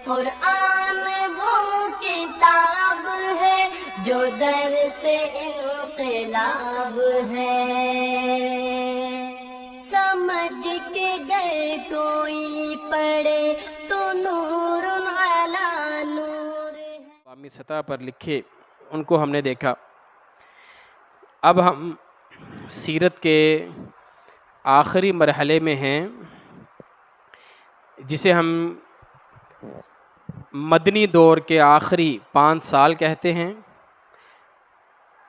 قرآن وہ کتاب ہے جو در سے انقلاب ہے، سمجھ کے گر کوئی پڑھے تو نور علی نور ہے۔ عوامی سطح پر لکھے ان کو ہم نے دیکھا۔ اب ہم سیرت کے آخری مرحلے میں ہیں جسے ہم مدنی دور کے آخری 5 سال کہتے ہیں،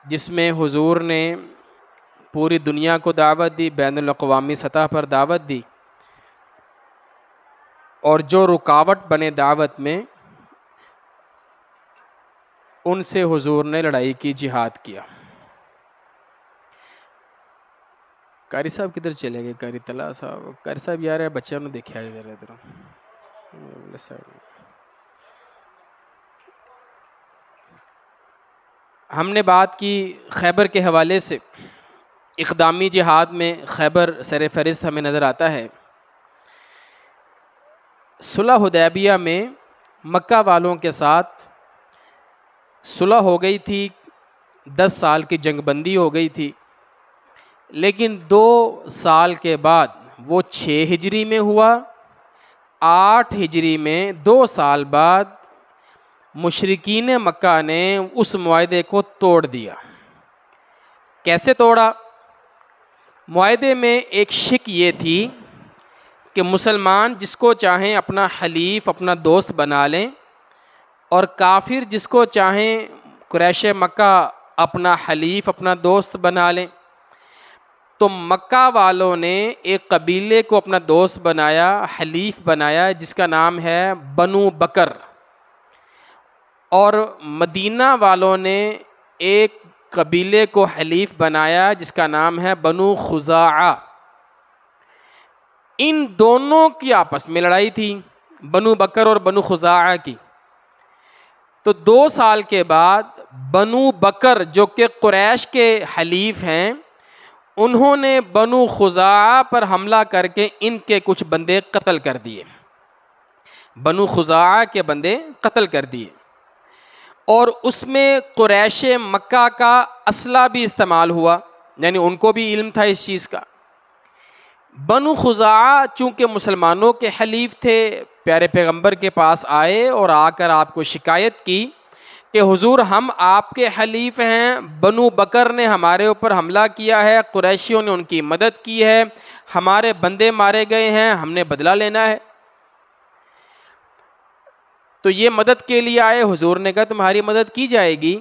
جس میں حضور نے پوری دنیا کو دعوت دی، بین الاقوامی سطح پر دعوت دی، اور جو رکاوٹ بنے دعوت میں ان سے حضور نے لڑائی کی، جہاد کیا۔ قاری صاحب کدھر چلے گئے؟ قاری طلحہ صاحب، قاری صاحب یار ہے، بچوں نے دیکھا ادھر ادھر۔ ہم نے بات کی خیبر کے حوالے سے، اقدامی جہاد میں خیبر سر فہرست ہمیں نظر آتا ہے۔ صلح حدیبیہ میں مکہ والوں کے ساتھ صلح ہو گئی تھی، 10 سال کی جنگ بندی ہو گئی تھی، لیکن 2 سال کے بعد وہ 6 ہجری میں ہوا، 8 ہجری میں 2 سال بعد مشرکین مکہ نے اس معاہدے کو توڑ دیا۔ کیسے توڑا؟ معاہدے میں ایک شک یہ تھی کہ مسلمان جس کو چاہیں اپنا حلیف، اپنا دوست بنا لیں، اور کافر جس کو چاہیں قریش مکہ اپنا حلیف، اپنا دوست بنا لیں۔ تو مکہ والوں نے ایک قبیلے کو اپنا دوست بنایا، حلیف بنایا، جس کا نام ہے بنو بکر، اور مدینہ والوں نے ایک قبیلے کو حلیف بنایا جس کا نام ہے بنو خزاعہ۔ ان دونوں کی آپس میں لڑائی تھی، بنو بکر اور بنو خزاعہ کی۔ تو 2 سال کے بعد بنو بکر جو کہ قریش کے حلیف ہیں، انہوں نے بنو خزاعہ پر حملہ کر کے ان کے کچھ بندے قتل کر دیے، بنو خزاعہ کے بندے قتل کر دیے، اور اس میں قریش مکہ کا اسلحہ بھی استعمال ہوا، یعنی ان کو بھی علم تھا اس چیز کا۔ بنو خزاعہ چونکہ مسلمانوں کے حلیف تھے، پیارے پیغمبر کے پاس آئے اور آ کر آپ کو شکایت کی کہ حضور ہم آپ کے حلیف ہیں، بنو بکر نے ہمارے اوپر حملہ کیا ہے، قریشیوں نے ان کی مدد کی ہے، ہمارے بندے مارے گئے ہیں، ہم نے بدلہ لینا ہے۔ تو یہ مدد کے لیے آئے، حضور نے کہا تمہاری مدد کی جائے گی۔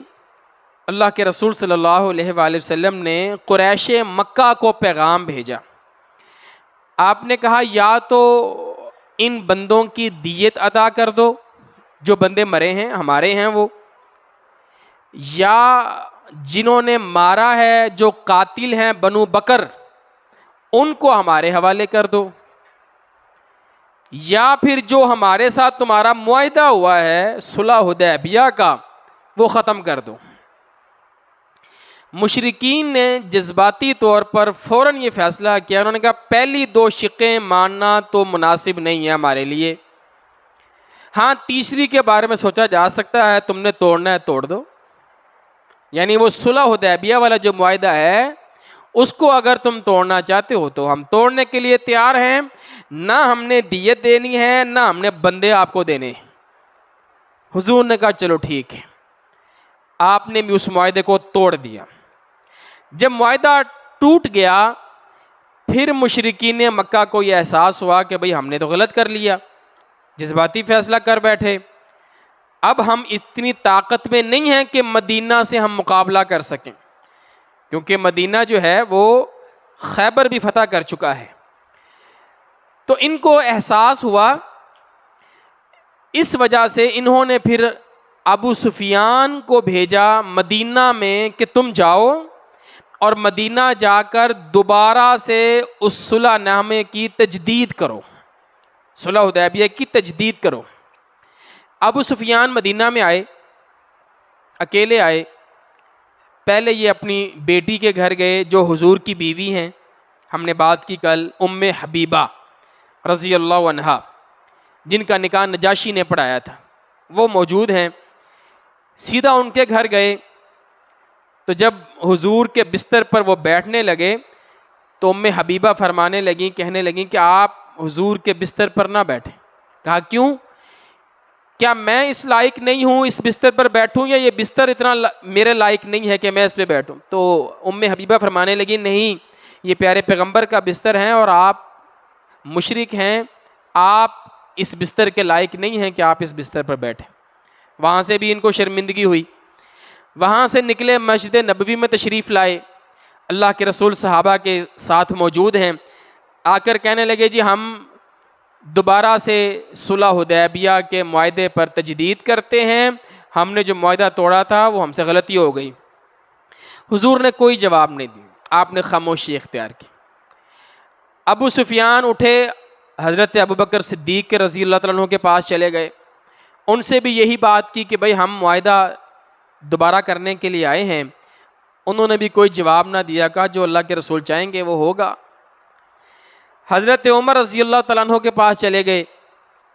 اللہ کے رسول صلی اللہ علیہ وآلہ وسلم نے قریش مکہ کو پیغام بھیجا۔ آپ نے کہا یا تو ان بندوں کی دیت ادا کر دو، جو بندے مرے ہیں ہمارے ہیں وہ، یا جنہوں نے مارا ہے جو قاتل ہیں بنو بکر ان کو ہمارے حوالے کر دو، یا پھر جو ہمارے ساتھ تمہارا معاہدہ ہوا ہے صلح حدیبیہ کا وہ ختم کر دو۔ مشرکین نے جذباتی طور پر فوراً یہ فیصلہ کیا، انہوں نے کہا پہلی 2 شقیں ماننا تو مناسب نہیں ہے ہمارے لیے، ہاں تیسری کے بارے میں سوچا جا سکتا ہے، تم نے توڑنا ہے توڑ دو۔ یعنی وہ صلح حدیبیہ والا جو معاہدہ ہے اس کو اگر تم توڑنا چاہتے ہو تو ہم توڑنے کے لیے تیار ہیں، نہ ہم نے دیت دینی ہے نہ ہم نے بندے آپ کو دینے۔ حضور نے کہا چلو ٹھیک ہے، آپ نے بھی اس معاہدے کو توڑ دیا۔ جب معاہدہ ٹوٹ گیا پھر مشرکین مکہ کو یہ احساس ہوا کہ بھئی ہم نے تو غلط کر لیا، جذباتی فیصلہ کر بیٹھے، اب ہم اتنی طاقت میں نہیں ہیں کہ مدینہ سے ہم مقابلہ کر سکیں، کیونکہ مدینہ جو ہے وہ خیبر بھی فتح کر چکا ہے۔ تو ان کو احساس ہوا، اس وجہ سے انہوں نے پھر ابو سفیان کو بھیجا مدینہ میں کہ تم جاؤ اور مدینہ جا کر دوبارہ سے اس صلح نامے کی تجدید کرو، صلح حدیبیہ کی تجدید کرو۔ ابو سفیان مدینہ میں آئے، اکیلے آئے، پہلے یہ اپنی بیٹی کے گھر گئے جو حضور کی بیوی ہیں، ہم نے بات کی کل ام حبیبہ رضی اللہ عنہا، جن کا نکاح نجاشی نے پڑھایا تھا، وہ موجود ہیں۔ سیدھا ان کے گھر گئے تو جب حضور کے بستر پر وہ بیٹھنے لگے تو ام حبیبہ فرمانے لگیں، کہنے لگیں کہ آپ حضور کے بستر پر نہ بیٹھیں۔ کہا کیوں؟ کیا میں اس لائق نہیں ہوں اس بستر پر بیٹھوں، یا یہ بستر اتنا میرے لائق نہیں ہے کہ میں اس پہ بیٹھوں؟ تو ام حبیبہ فرمانے لگی نہیں، یہ پیارے پیغمبر کا بستر ہے اور آپ مشرک ہیں، آپ اس بستر کے لائق نہیں ہیں کہ آپ اس بستر پر بیٹھیں۔ وہاں سے بھی ان کو شرمندگی ہوئی۔ وہاں سے نکلے، مسجد نبوی میں تشریف لائے، اللہ کے رسول صحابہ کے ساتھ موجود ہیں، آ کر کہنے لگے جی ہم دوبارہ سے صلح حدیبیہ کے معاہدے پر تجدید کرتے ہیں، ہم نے جو معاہدہ توڑا تھا وہ ہم سے غلطی ہو گئی۔ حضور نے کوئی جواب نہیں دی، آپ نے خاموشی اختیار کی۔ ابو سفیان اٹھے، حضرت ابوبکر صدیق کے رضی اللہ تعالیٰ عنہ کے پاس چلے گئے، ان سے بھی یہی بات کی کہ بھئی ہم معاہدہ دوبارہ کرنے کے لیے آئے ہیں۔ انہوں نے بھی کوئی جواب نہ دیا، کہا جو اللہ کے رسول چاہیں گے وہ ہوگا۔ حضرت عمر رضی اللہ تعالیٰ عنہ کے پاس چلے گئے،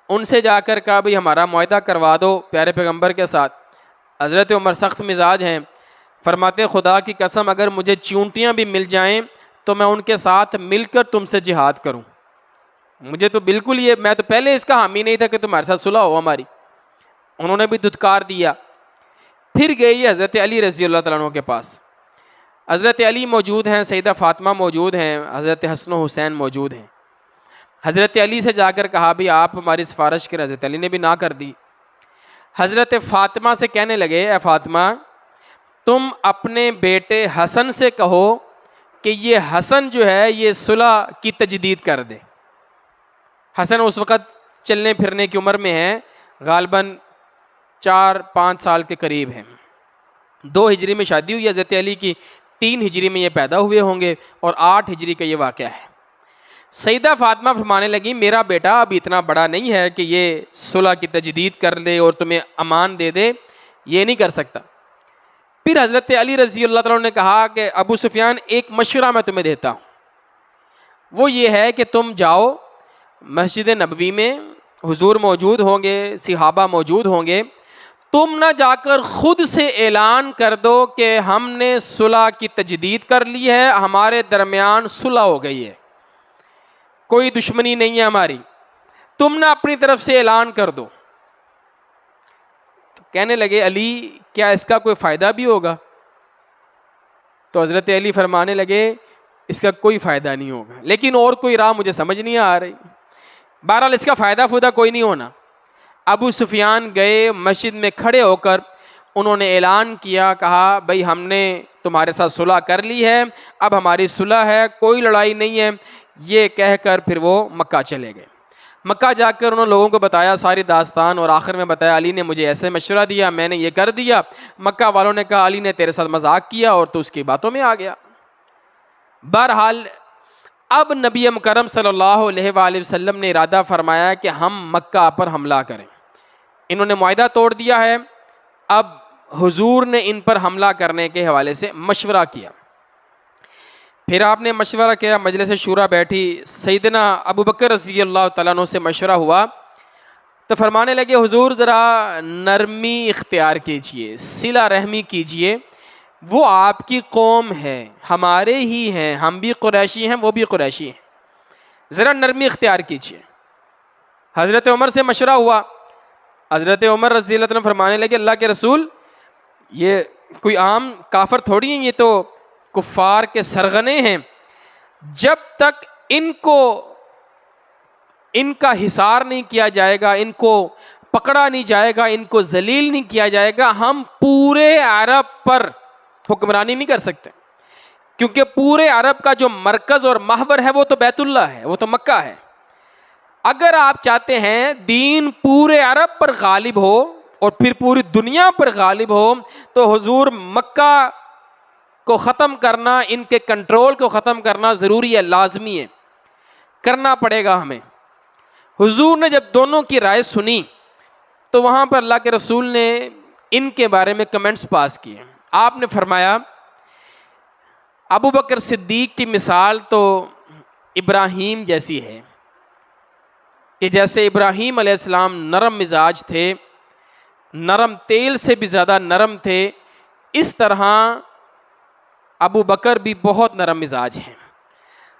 ان سے جا کر کہا بھئی ہمارا معاہدہ کروا دو پیارے پیغمبر کے ساتھ۔ حضرت عمر سخت مزاج ہیں، فرماتے خدا کی قسم اگر مجھے چونٹیاں بھی مل جائیں تو میں ان کے ساتھ مل کر تم سے جہاد کروں، مجھے تو بالکل میں تو پہلے اس کا حامی نہیں تھا کہ تمہارے ساتھ صلح ہو ہماری۔ انہوں نے بھی دھتکار دیا۔ پھر گئی حضرت علی رضی اللہ تعالیٰ عنہ کے پاس، حضرت علی موجود ہیں، سیدہ فاطمہ موجود ہیں، حضرت حسن و حسین موجود ہیں۔ حضرت علی سے جا کر کہا بھی آپ ہماری سفارش کریں، حضرت علی نے بھی نہ کر دی۔ حضرت فاطمہ سے کہنے لگے اے فاطمہ تم اپنے بیٹے حسن سے کہو کہ یہ حسن جو ہے یہ صلح کی تجدید کر دے۔ حسن اس وقت چلنے پھرنے کی عمر میں ہیں، غالباً 4-5 سال کے قریب ہیں۔ 2 ہجری میں شادی ہوئی حضرت علی کی، 3 ہجری میں یہ پیدا ہوئے ہوں گے اور 8 ہجری کا یہ واقعہ ہے۔ سیدہ فاطمہ فرمانے لگی میرا بیٹا اب اتنا بڑا نہیں ہے کہ یہ صلح کی تجدید کر دے اور تمہیں امان دے دے، یہ نہیں کر سکتا۔ پھر حضرت علی رضی اللہ تعالیٰ نے کہا کہ ابو سفیان ایک مشورہ میں تمہیں دیتا ہوں، وہ یہ ہے کہ تم جاؤ مسجد نبوی میں، حضور موجود ہوں گے، صحابہ موجود ہوں گے، تم نہ جا کر خود سے اعلان کر دو کہ ہم نے صلح کی تجدید کر لی ہے، ہمارے درمیان صلح ہو گئی ہے، کوئی دشمنی نہیں ہے ہماری، تم نہ اپنی طرف سے اعلان کر دو۔ تو کہنے لگے علی کیا اس کا کوئی فائدہ بھی ہوگا؟ تو حضرت علی فرمانے لگے اس کا کوئی فائدہ نہیں ہوگا، لیکن اور کوئی راہ مجھے سمجھ نہیں آ رہی۔ بہرحال اس کا فائدہ کوئی نہیں ہونا۔ ابو سفیان گئے، مسجد میں کھڑے ہو کر انہوں نے اعلان کیا، کہا بھئی ہم نے تمہارے ساتھ صلح کر لی ہے، اب ہماری صلح ہے، کوئی لڑائی نہیں ہے۔ یہ کہہ کر پھر وہ مکہ چلے گئے۔ مکہ جا کر انہوں نے لوگوں کو بتایا ساری داستان، اور آخر میں بتایا علی نے مجھے ایسے مشورہ دیا، میں نے یہ کر دیا۔ مکہ والوں نے کہا علی نے تیرے ساتھ مذاق کیا اور تو اس کی باتوں میں آ گیا۔ بہرحال اب نبی مکرم صلی اللہ علیہ وآلہ وسلم نے ارادہ فرمایا کہ ہم مکہ پر حملہ کریں۔ انہوں نے معاہدہ توڑ دیا ہے، اب حضور نے ان پر حملہ کرنے کے حوالے سے مشورہ کیا۔ پھر آپ نے مشورہ کیا، مجلس شورا بیٹھی، سیدنا ابوبکر رضی اللہ تعالیٰ عنہ سے مشورہ ہوا تو فرمانے لگے حضور ذرا نرمی اختیار کیجئے، صلہ رحمی کیجئے، وہ آپ کی قوم ہے، ہمارے ہی ہیں، ہم بھی قریشی ہیں وہ بھی قریشی ہیں، ذرا نرمی اختیار کیجئے۔ حضرت عمر سے مشورہ ہوا، حضرت عمر رضی اللہ عنہ فرمانے لگے اللہ کے رسول یہ کوئی عام کافر تھوڑی ہیں، یہ تو کفار کے سرغنے ہیں، جب تک ان کا حصار نہیں کیا جائے گا، ان کو پکڑا نہیں جائے گا، ان کو ذلیل نہیں کیا جائے گا، ہم پورے عرب پر حکمرانی نہیں کر سکتے، کیونکہ پورے عرب کا جو مرکز اور محور ہے وہ تو بیت اللہ ہے، وہ تو مکہ ہے۔ اگر آپ چاہتے ہیں دین پورے عرب پر غالب ہو اور پھر پوری دنیا پر غالب ہو تو حضور مکہ کو ختم کرنا، ان کے کنٹرول کو ختم کرنا ضروری ہے، لازمی ہے، کرنا پڑے گا ہمیں۔ حضور نے جب دونوں کی رائے سنی تو وہاں پر اللہ کے رسول نے ان کے بارے میں کمنٹس پاس کیے۔ آپ نے فرمایا ابوبکر صدیق کی مثال تو ابراہیم جیسی ہے، کہ جیسے ابراہیم علیہ السلام نرم مزاج تھے، نرم تیل سے بھی زیادہ نرم تھے، اس طرح ابو بکر بھی بہت نرم مزاج ہیں۔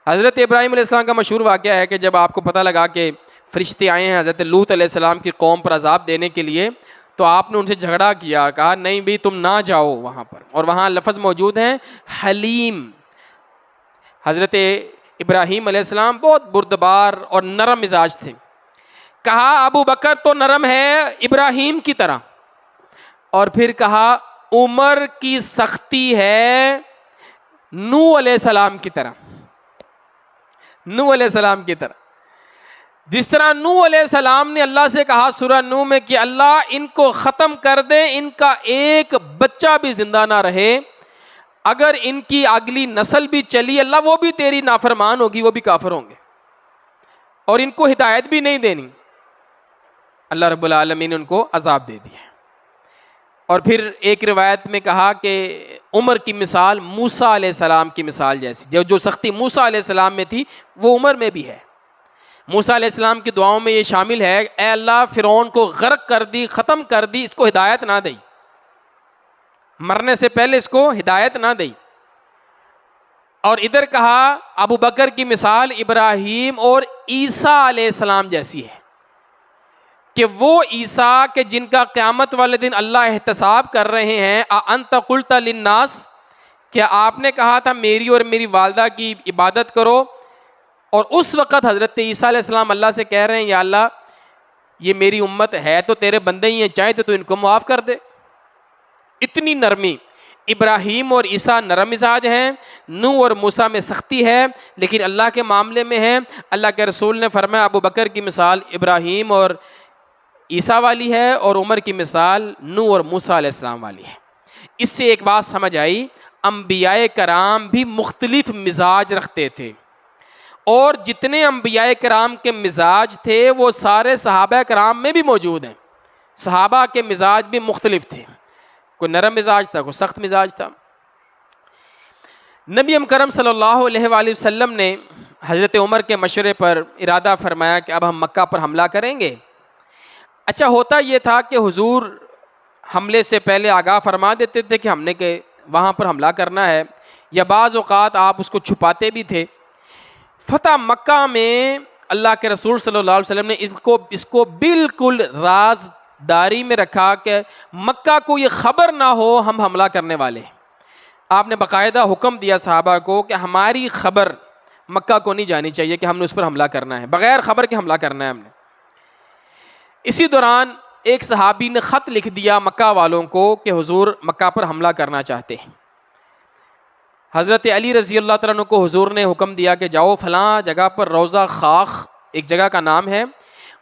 حضرت ابراہیم علیہ السلام کا مشہور واقعہ ہے کہ جب آپ کو پتہ لگا کہ فرشتے آئے ہیں حضرت لوط علیہ السلام کی قوم پر عذاب دینے کے لیے، تو آپ نے ان سے جھگڑا کیا، کہا نہیں بھی تم نہ جاؤ وہاں پر، اور وہاں لفظ موجود ہیں حلیم۔ حضرت ابراہیم علیہ السلام بہت بردبار اور نرم مزاج تھے۔ کہا ابو بکر تو نرم ہے ابراہیم کی طرح، اور پھر کہا عمر کی سختی ہے نوح علیہ السلام کی طرح، نوح علیہ السلام کی طرح۔ جس طرح نوح علیہ السلام نے اللہ سے کہا سورہ نوح میں کہ اللہ ان کو ختم کر دے، ان کا ایک بچہ بھی زندہ نہ رہے، اگر ان کی اگلی نسل بھی چلی اللہ وہ بھی تیری نافرمان ہوگی، وہ بھی کافر ہوں گے، اور ان کو ہدایت بھی نہیں دینی۔ اللہ رب العالمین نے ان کو عذاب دے دیا۔ اور پھر ایک روایت میں کہا کہ عمر کی مثال موسیٰ علیہ السلام کی مثال جیسی، جو سختی موسیٰ علیہ السلام میں تھی وہ عمر میں بھی ہے۔ موسیٰ علیہ السلام کی دعاؤں میں یہ شامل ہے، اے اللہ فرعون کو غرق کر دی، ختم کر دی، اس کو ہدایت نہ دئی، مرنے سے پہلے اس کو ہدایت نہ دئی۔ اور ادھر کہا ابو بکر کی مثال ابراہیم اور عیسیٰ علیہ السلام جیسی ہے، کہ وہ عیسیٰ کہ جن کا قیامت والے دن اللہ احتساب کر رہے ہیں، اَأَنْتَ قُلْتَ لِلنَّاسِ، کیا آپ نے کہا تھا میری اور میری والدہ کی عبادت کرو، اور اس وقت حضرت عیسیٰ علیہ السلام اللہ سے کہہ رہے ہیں یا اللہ یہ میری امت ہے تو تیرے بندے ہی ہیں، چاہے تو ان کو معاف کر دے۔ اتنی نرمی، ابراہیم اور عیسیٰ نرم مزاج ہیں، نوح اور موسیٰ میں سختی ہے، لیکن اللہ کے معاملے میں ہے۔ اللہ کے رسول نے فرمایا ابو بکر کی مثال ابراہیم اور عیسیٰ والی ہے، اور عمر کی مثال نوح اور موسیٰ علیہ السلام والی ہے۔ اس سے ایک بات سمجھ آئی، انبیاء کرام بھی مختلف مزاج رکھتے تھے، اور جتنے انبیاء کرام کے مزاج تھے وہ سارے صحابہ کرام میں بھی موجود ہیں۔ صحابہ کے مزاج بھی مختلف تھے، کوئی نرم مزاج تھا، کوئی سخت مزاج تھا۔ نبی کرم صلی اللہ علیہ وآلہ وسلم نے حضرت عمر کے مشورے پر ارادہ فرمایا کہ اب ہم مکہ پر حملہ کریں گے۔ اچھا ہوتا یہ تھا کہ حضور حملے سے پہلے آگاہ فرما دیتے تھے کہ ہم نے کہ وہاں پر حملہ کرنا ہے، یا بعض اوقات آپ اس کو چھپاتے بھی تھے۔ فتح مکہ میں اللہ کے رسول صلی اللہ علیہ وسلم نے اس کو بالکل رازداری میں رکھا کہ مکہ کو یہ خبر نہ ہو ہم حملہ کرنے والے ہیں۔ آپ نے باقاعدہ حکم دیا صحابہ کو کہ ہماری خبر مکہ کو نہیں جانی چاہیے کہ ہم نے اس پر حملہ کرنا ہے، بغیر خبر کے حملہ کرنا ہے ہم نے۔ اسی دوران ایک صحابی نے خط لکھ دیا مکہ والوں کو کہ حضور مکہ پر حملہ کرنا چاہتے ہیں۔ حضرت علی رضی اللہ تعالیٰ عنہ کو حضور نے حکم دیا کہ جاؤ فلاں جگہ پر روضہ خاخ ایک جگہ کا نام ہے،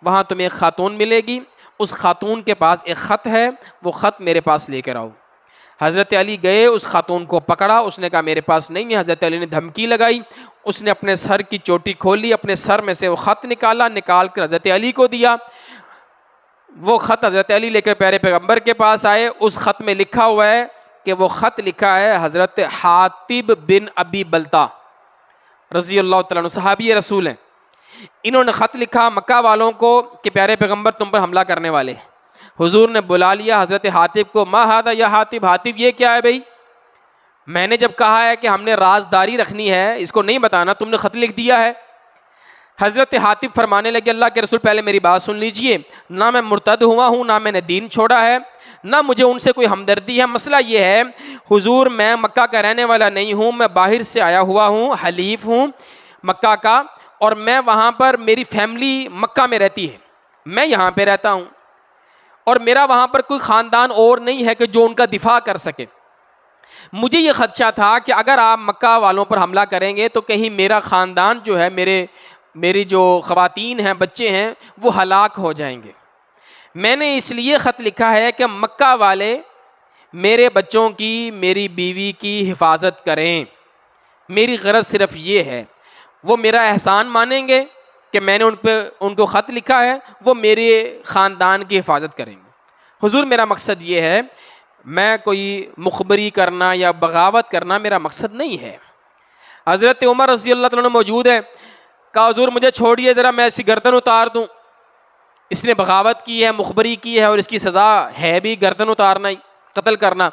وہاں تمہیں ایک خاتون ملے گی، اس خاتون کے پاس ایک خط ہے، وہ خط میرے پاس لے کر آؤ۔ حضرت علی گئے، اس خاتون کو پکڑا، اس نے کہا میرے پاس نہیں ہے۔ حضرت علی نے دھمکی لگائی، اس نے اپنے سر کی چوٹی کھولی، اپنے سر میں سے وہ خط نکال کر حضرت علی کو دیا۔ وہ خط حضرت علی لے کر پیارے پیغمبر کے پاس آئے، اس خط میں لکھا ہوا ہے کہ وہ خط لکھا ہے حضرت حاطب بن ابی بلتہ رضی اللہ تعالیٰ عنہ، صحابی رسول ہیں۔ انہوں نے خط لکھا مکہ والوں کو کہ پیارے پیغمبر تم پر حملہ کرنے والے ہیں۔ حضور نے بلا لیا حضرت حاطب کو، ما ھذا یا حاطب، حاطب یہ کیا ہے بھائی؟ میں نے جب کہا ہے کہ ہم نے رازداری رکھنی ہے، اس کو نہیں بتانا، تم نے خط لکھ دیا ہے۔ حضرت حاطب فرمانے لگے اللہ کے رسول پہلے میری بات سن لیجئے، نہ میں مرتد ہوا ہوں، نہ میں نے دین چھوڑا ہے، نہ مجھے ان سے کوئی ہمدردی ہے۔ مسئلہ یہ ہے حضور میں مکہ کا رہنے والا نہیں ہوں، میں باہر سے آیا ہوا ہوں، حلیف ہوں مکہ کا، اور میں وہاں پر میری فیملی مکہ میں رہتی ہے، میں یہاں پہ رہتا ہوں، اور میرا وہاں پر کوئی خاندان اور نہیں ہے کہ جو ان کا دفاع کر سکے۔ مجھے یہ خدشہ تھا کہ اگر آپ مکہ والوں پر حملہ کریں گے تو کہیں میرا خاندان جو ہے، میری جو خواتین ہیں، بچے ہیں، وہ ہلاک ہو جائیں گے۔ میں نے اس لیے خط لکھا ہے کہ مکہ والے میرے بچوں کی، میری بیوی کی حفاظت کریں، میری غرض صرف یہ ہے۔ وہ میرا احسان مانیں گے کہ میں نے ان کو خط لکھا ہے، وہ میرے خاندان کی حفاظت کریں گے۔ حضور میرا مقصد یہ ہے، میں کوئی مخبری کرنا یا بغاوت کرنا میرا مقصد نہیں ہے۔ حضرت عمر رضی اللہ تعالیٰ عنہ موجود ہے، کہا حضور مجھے چھوڑیے ذرا، میں ایسی گردن اتار دوں۔ اس نے بغاوت کی ہے، مخبری کی ہے، اور اس کی سزا ہے بھی گردن اتارنا ہی، قتل کرنا۔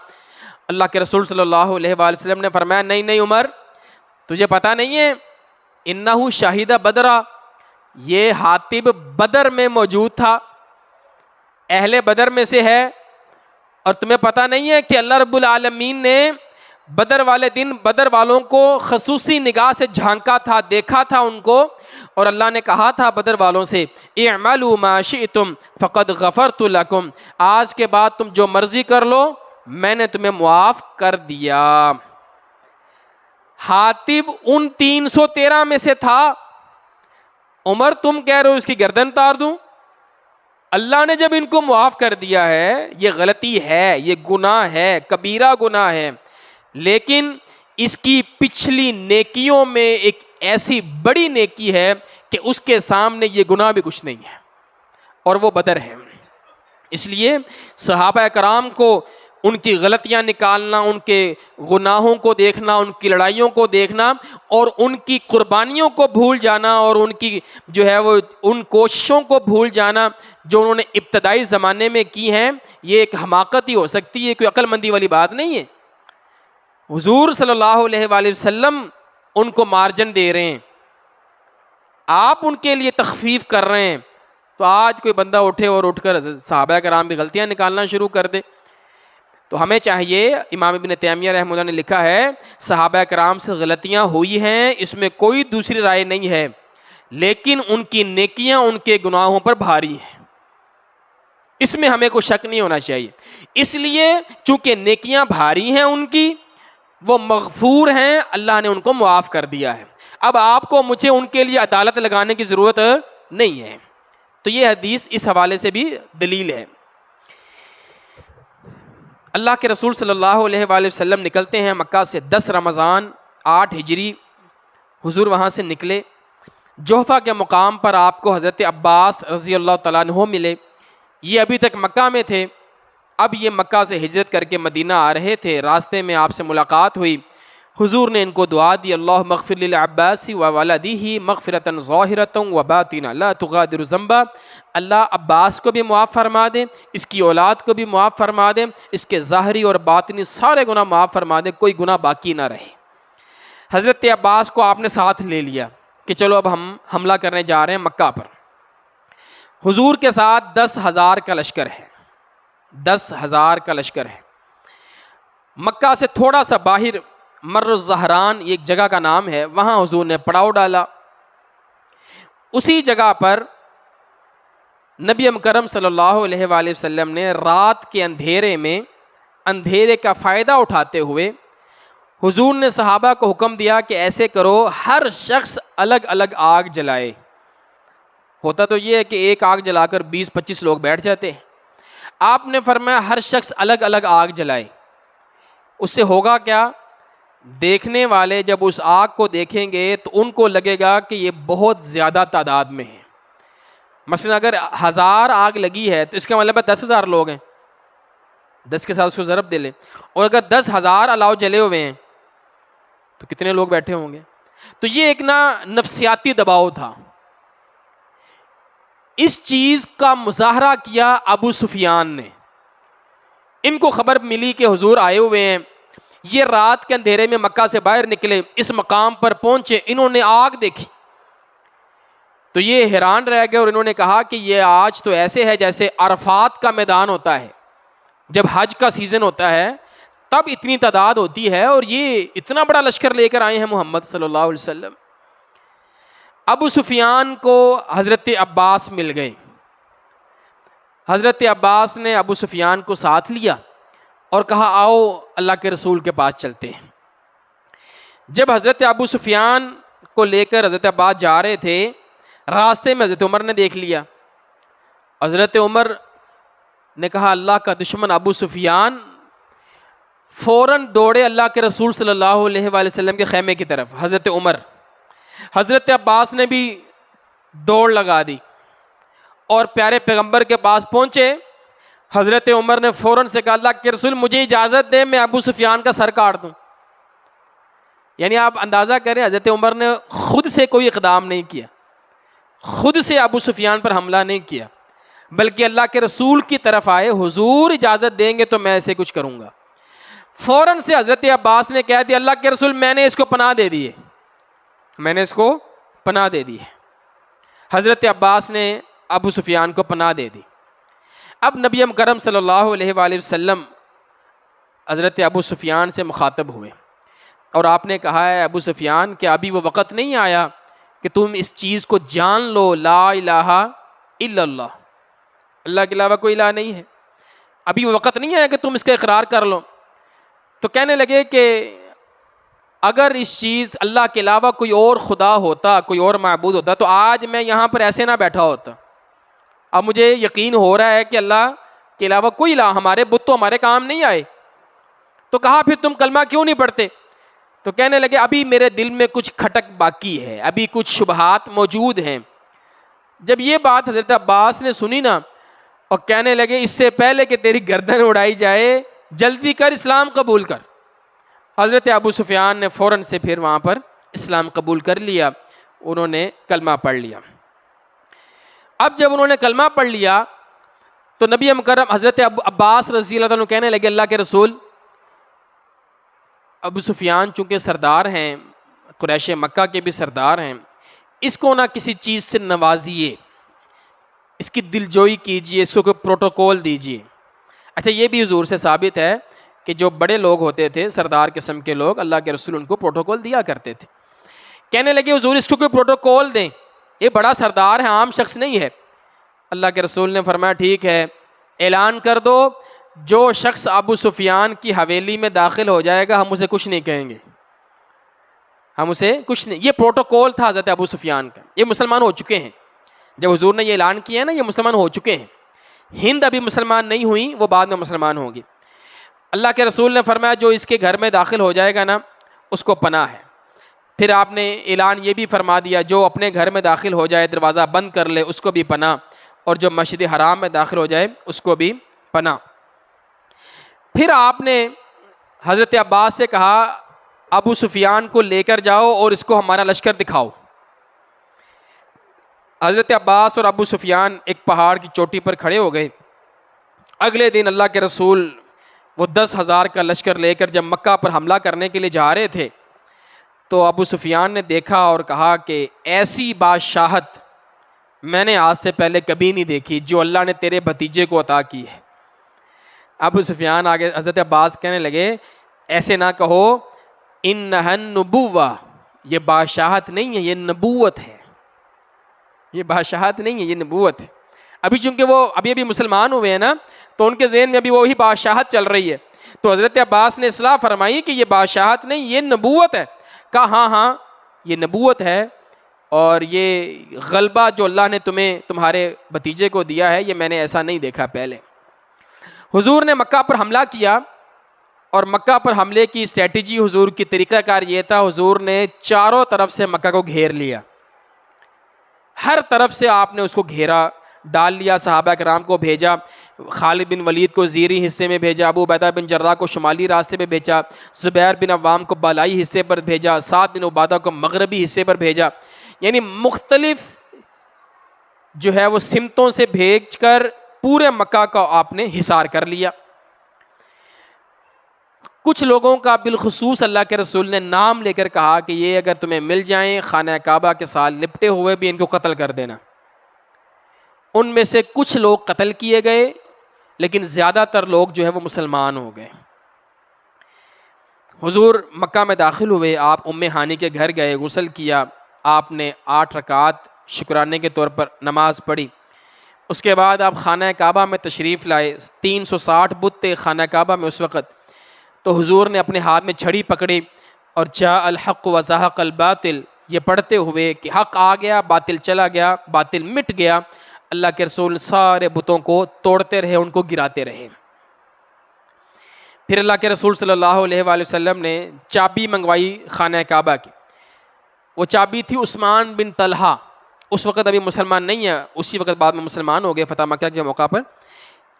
اللہ کے رسول صلی اللہ علیہ وآلہ وسلم نے فرمایا نہیں نہیں عمر، تجھے پتہ نہیں ہے انہو شاہد بدرا، یہ حاطب بدر میں موجود تھا، اہل بدر میں سے ہے، اور تمہیں پتہ نہیں ہے کہ اللہ رب العالمین نے بدر والے دن بدر والوں کو خصوصی نگاہ سے جھانکا تھا، دیکھا تھا ان کو، اور اللہ نے کہا تھا بدر والوں سے اعملوا ما شئتم فقد غفرت لکم، آج کے بعد تم جو مرضی کر لو میں نے تمہیں معاف کر دیا۔ حاطب ان 313 میں سے تھا، عمر تم کہہ رہے ہو اس کی گردن اتار دوں؟ اللہ نے جب ان کو معاف کر دیا ہے، یہ غلطی ہے، یہ گناہ ہے، کبیرہ گناہ ہے، لیکن اس کی پچھلی نیکیوں میں ایک ایسی بڑی نیکی ہے کہ اس کے سامنے یہ گناہ بھی کچھ نہیں ہے، اور وہ بدر ہے۔ اس لیے صحابہ کرام کو ان کی غلطیاں نکالنا، ان کے گناہوں کو دیکھنا، ان کی لڑائیوں کو دیکھنا، اور ان کی قربانیوں کو بھول جانا، اور ان کی جو ہے وہ ان کوششوں کو بھول جانا جو انہوں نے ابتدائی زمانے میں کی ہیں، یہ ایک حماقت ہی ہو سکتی ہے، کوئی عقل مندی والی بات نہیں ہے۔ حضور صلی اللہ علیہ وآلہ وسلم ان کو مارجن دے رہے ہیں، آپ ان کے لیے تخفیف کر رہے ہیں، تو آج کوئی بندہ اٹھے اور اٹھ کر صحابہ کرام کی غلطیاں نکالنا شروع کر دے۔ تو ہمیں چاہیے، امام ابن تیمیہ رحمہ اللہ نے لکھا ہے صحابہ کرام سے غلطیاں ہوئی ہیں، اس میں کوئی دوسری رائے نہیں ہے، لیکن ان کی نیکیاں ان کے گناہوں پر بھاری ہیں، اس میں ہمیں کوئی شک نہیں ہونا چاہیے۔ اس لیے چونکہ نیکیاں بھاری ہیں ان کی، وہ مغفور ہیں، اللہ نے ان کو معاف کر دیا ہے، اب آپ کو مجھے ان کے لیے عدالت لگانے کی ضرورت نہیں ہے۔ تو یہ حدیث اس حوالے سے بھی دلیل ہے۔ اللہ کے رسول صلی اللہ علیہ وآلہ وسلم نکلتے ہیں مکہ سے 10 رمضان 8 ہجری، حضور وہاں سے نکلے، جوحفہ کے مقام پر آپ کو حضرت عباس رضی اللہ تعالیٰ عنہ ملے، یہ ابھی تک مکہ میں تھے، اب یہ مکہ سے ہجرت کر کے مدینہ آ رہے تھے، راستے میں آپ سے ملاقات ہوئی، حضور نے ان کو دعا دی اللہم اغفر للعباس وولدہ مغفرۃ ظاہرۃ وباطنہ لا تغادر ذنبا، اللہ عباس کو بھی معاف فرما دے، اس کی اولاد کو بھی معاف فرما دے، اس کے ظاہری اور باطنی سارے گناہ معاف فرما دے، کوئی گناہ باقی نہ رہے۔ حضرت عباس کو آپ نے ساتھ لے لیا کہ چلو اب ہم حملہ کرنے جا رہے ہیں مکہ پر۔ حضور کے ساتھ 10,000 کا لشکر ہے، 10,000 کا لشکر ہے۔ مکہ سے تھوڑا سا باہر مر الزہران ایک جگہ کا نام ہے، وہاں حضور نے پڑاؤ ڈالا۔ اسی جگہ پر نبی مکرم صلی اللہ علیہ وآلہ وسلم نے رات کے اندھیرے میں اندھیرے کا فائدہ اٹھاتے ہوئے حضور نے صحابہ کو حکم دیا کہ ایسے کرو، ہر شخص الگ الگ آگ جلائے۔ ہوتا تو یہ ہے کہ ایک آگ جلا کر 20-25 لوگ بیٹھ جاتے ہیں، آپ نے فرمایا ہر شخص الگ الگ آگ جلائے۔ اس سے ہوگا کیا؟ دیکھنے والے جب اس آگ کو دیکھیں گے تو ان کو لگے گا کہ یہ بہت زیادہ تعداد میں ہے۔ مثلا اگر 1000 آگ لگی ہے تو اس کا مطلب ہے 10,000 لوگ ہیں، 10 کے ساتھ اس کو ضرب دے لیں، اور اگر 10,000 الاؤ جلے ہوئے ہیں تو کتنے لوگ بیٹھے ہوں گے؟ تو یہ ایک نفسیاتی دباؤ تھا۔ اس چیز کا مظاہرہ کیا ابو سفیان نے، ان کو خبر ملی کہ حضور آئے ہوئے ہیں، یہ رات کے اندھیرے میں مکہ سے باہر نکلے، اس مقام پر پہنچے، انہوں نے آگ دیکھی تو یہ حیران رہ گئے، اور انہوں نے کہا کہ یہ آج تو ایسے ہے جیسے عرفات کا میدان ہوتا ہے، جب حج کا سیزن ہوتا ہے تب اتنی تعداد ہوتی ہے، اور یہ اتنا بڑا لشکر لے کر آئے ہیں محمد صلی اللہ علیہ وسلم۔ ابو سفیان کو حضرت عباس مل گئے، حضرت عباس نے ابو سفیان کو ساتھ لیا اور کہا آؤ اللہ کے رسول کے پاس چلتے ہیں۔ جب حضرت ابو سفیان کو لے کر حضرت عباس جا رہے تھے، راستے میں حضرت عمر نے دیکھ لیا۔ حضرت عمر نے کہا اللہ کا دشمن ابو سفیان، فوراً دوڑے اللہ کے رسول صلی اللہ علیہ وآلہ وسلم کے خیمے کی طرف۔ حضرت عمر، حضرت عباس نے بھی دوڑ لگا دی اور پیارے پیغمبر کے پاس پہنچے۔ حضرت عمر نے فوراً سے کہا اللہ کے رسول مجھے اجازت دے میں ابو سفیان کا سر کاٹ دوں۔ یعنی آپ اندازہ کریں حضرت عمر نے خود سے کوئی اقدام نہیں کیا، خود سے ابو سفیان پر حملہ نہیں کیا، بلکہ اللہ کے رسول کی طرف آئے، حضور اجازت دیں گے تو میں اسے کچھ کروں گا۔ فوراً سے حضرت عباس نے کہہ دیا اللہ کے رسول میں نے اس کو پناہ دے دی ہے، میں نے اس کو پناہ دے دی ہے۔ حضرت عباس نے ابو سفیان کو پناہ دے دی۔ اب نبی مکرم صلی اللہ علیہ وآلہ وسلم حضرت ابو سفیان سے مخاطب ہوئے اور آپ نے کہا ہے ابو سفیان کہ ابھی وہ وقت نہیں آیا کہ تم اس چیز کو جان لو، لا الہ الا اللہ، اللہ کے علاوہ کوئی الہ نہیں ہے، ابھی وہ وقت نہیں آیا کہ تم اس کا اقرار کر لو۔ تو کہنے لگے کہ اگر اس چیز اللہ کے علاوہ کوئی اور خدا ہوتا، کوئی اور معبود ہوتا تو آج میں یہاں پر ایسے نہ بیٹھا ہوتا۔ اب مجھے یقین ہو رہا ہے کہ اللہ کے علاوہ کوئی الہ، ہمارے بت تو ہمارے کام نہیں آئے۔ تو کہا پھر تم کلمہ کیوں نہیں پڑھتے؟ تو کہنے لگے ابھی میرے دل میں کچھ کھٹک باقی ہے، ابھی کچھ شبہات موجود ہیں۔ جب یہ بات حضرت عباس نے سنی نا، اور کہنے لگے اس سے پہلے کہ تیری گردن اڑائی جائے جلدی کر، اسلام قبول کر۔ حضرت ابو سفیان نے فوراً سے پھر وہاں پر اسلام قبول کر لیا، انہوں نے کلمہ پڑھ لیا۔ اب جب انہوں نے کلمہ پڑھ لیا تو نبی مکرم حضرت عباس رضی اللہ عنہ کہنے لگے اللہ کے رسول، ابو سفیان چونکہ سردار ہیں، قریش مکہ کے بھی سردار ہیں، اس کو نہ کسی چیز سے نوازیے، اس کی دلجوئی کیجیے، اس کو کوئی پروٹوکول دیجیے۔ اچھا یہ بھی حضور سے ثابت ہے کہ جو بڑے لوگ ہوتے تھے، سردار قسم کے لوگ، اللہ کے رسول ان کو پروٹوکول دیا کرتے تھے۔ کہنے لگے حضور اس کو کوئی پروٹوکول دیں، یہ بڑا سردار ہے، عام شخص نہیں ہے۔ اللہ کے رسول نے فرمایا ٹھیک ہے، اعلان کر دو جو شخص ابو سفیان کی حویلی میں داخل ہو جائے گا ہم اسے کچھ نہیں کہیں گے، ہم اسے کچھ نہیں۔ یہ پروٹوکول تھا حضرت ابو سفیان کا، یہ مسلمان ہو چکے ہیں۔ جب حضور نے یہ اعلان کیا ہے نا، یہ مسلمان ہو چکے ہیں۔ ہند ابھی مسلمان نہیں ہوئی، وہ بعد میں مسلمان ہوگی۔ اللہ کے رسول نے فرمایا جو اس کے گھر میں داخل ہو جائے گا نا اس کو پناہ ہے۔ پھر آپ نے اعلان یہ بھی فرما دیا جو اپنے گھر میں داخل ہو جائے دروازہ بند کر لے اس کو بھی پناہ، اور جو مسجد حرام میں داخل ہو جائے اس کو بھی پناہ۔ پھر آپ نے حضرت عباس سے کہا ابو سفیان کو لے کر جاؤ اور اس کو ہمارا لشکر دکھاؤ۔ حضرت عباس اور ابو سفیان ایک پہاڑ کی چوٹی پر کھڑے ہو گئے۔ اگلے دن اللہ کے رسول وہ 10,000 کا لشکر لے کر جب مکہ پر حملہ کرنے کے لیے جا رہے تھے تو ابو سفیان نے دیکھا اور کہا کہ ایسی بادشاہت میں نے آج سے پہلے کبھی نہیں دیکھی جو اللہ نے تیرے بھتیجے کو عطا کی ہے۔ ابو سفیان آگے حضرت عباس کہنے لگے ایسے نہ کہو، انہا النبوہ، یہ بادشاہت نہیں ہے، یہ نبوت ہے، یہ بادشاہت نہیں ہے، یہ نبوت ہے۔ ابھی چونکہ وہ ابھی مسلمان ہوئے ہیں نا تو ان کے ذہن میں ابھی وہی بادشاہت چل رہی ہے۔ تو حضرت عباس نے اصلاح فرمائی کہ یہ بادشاہت نہیں، یہ نبوت ہے۔ کہا ہاں ہاں یہ نبوت ہے، اور یہ غلبہ جو اللہ نے تمہارے بھتیجے کو دیا ہے یہ میں نے ایسا نہیں دیکھا پہلے۔ حضور نے مکہ پر حملہ کیا، اور مکہ پر حملے کی اسٹریٹجی حضور کی طریقہ کار یہ تھا، حضور نے چاروں طرف سے مکہ کو گھیر لیا، ہر طرف سے آپ نے اس کو گھیرا ڈال لیا، صحابہ کرام کو بھیجا، خالد بن ولید کو زیریں حصے میں بھیجا، ابو عبیدہ بن جراح کو شمالی راستے پہ بھیجا، زبیر بن عوام کو بالائی حصے پر بھیجا، سعد بن عبادہ کو مغربی حصے پر بھیجا، یعنی مختلف جو ہے وہ سمتوں سے بھیج کر پورے مکہ کا آپ نے حصار کر لیا۔ کچھ لوگوں کا بالخصوص اللہ کے رسول نے نام لے کر کہا کہ یہ اگر تمہیں مل جائیں خانہ کعبہ کے ساتھ لپٹے ہوئے بھی ان کو قتل کر دینا۔ ان میں سے کچھ لوگ قتل کیے گئے، لیکن زیادہ تر لوگ جو ہے وہ مسلمان ہو گئے۔ حضور مکہ میں داخل ہوئے، آپ ام ہانی کے گھر گئے، غسل کیا، آپ نے 8 رکعت شکرانے کے طور پر نماز پڑھی۔ اس کے بعد آپ خانہ کعبہ میں تشریف لائے، 360 بت تھے خانہ کعبہ میں اس وقت۔ تو حضور نے اپنے ہاتھ میں چھڑی پکڑی اور جاء الحق وزہق الباطل، یہ پڑھتے ہوئے کہ حق آ گیا، باطل چلا گیا، باطل مٹ گیا۔ اللہ کے رسول سارے بتوں کو توڑتے رہے، ان کو گراتے رہے۔ پھر اللہ کے رسول صلی اللہ علیہ وآلہ وسلم نے چابی منگوائی خانہ کعبہ کی۔ وہ چابی تھی عثمان بن طلحہ، اس وقت ابھی مسلمان نہیں ہے، اسی وقت بعد میں مسلمان ہو گئے فتح مکہ کے موقع پر۔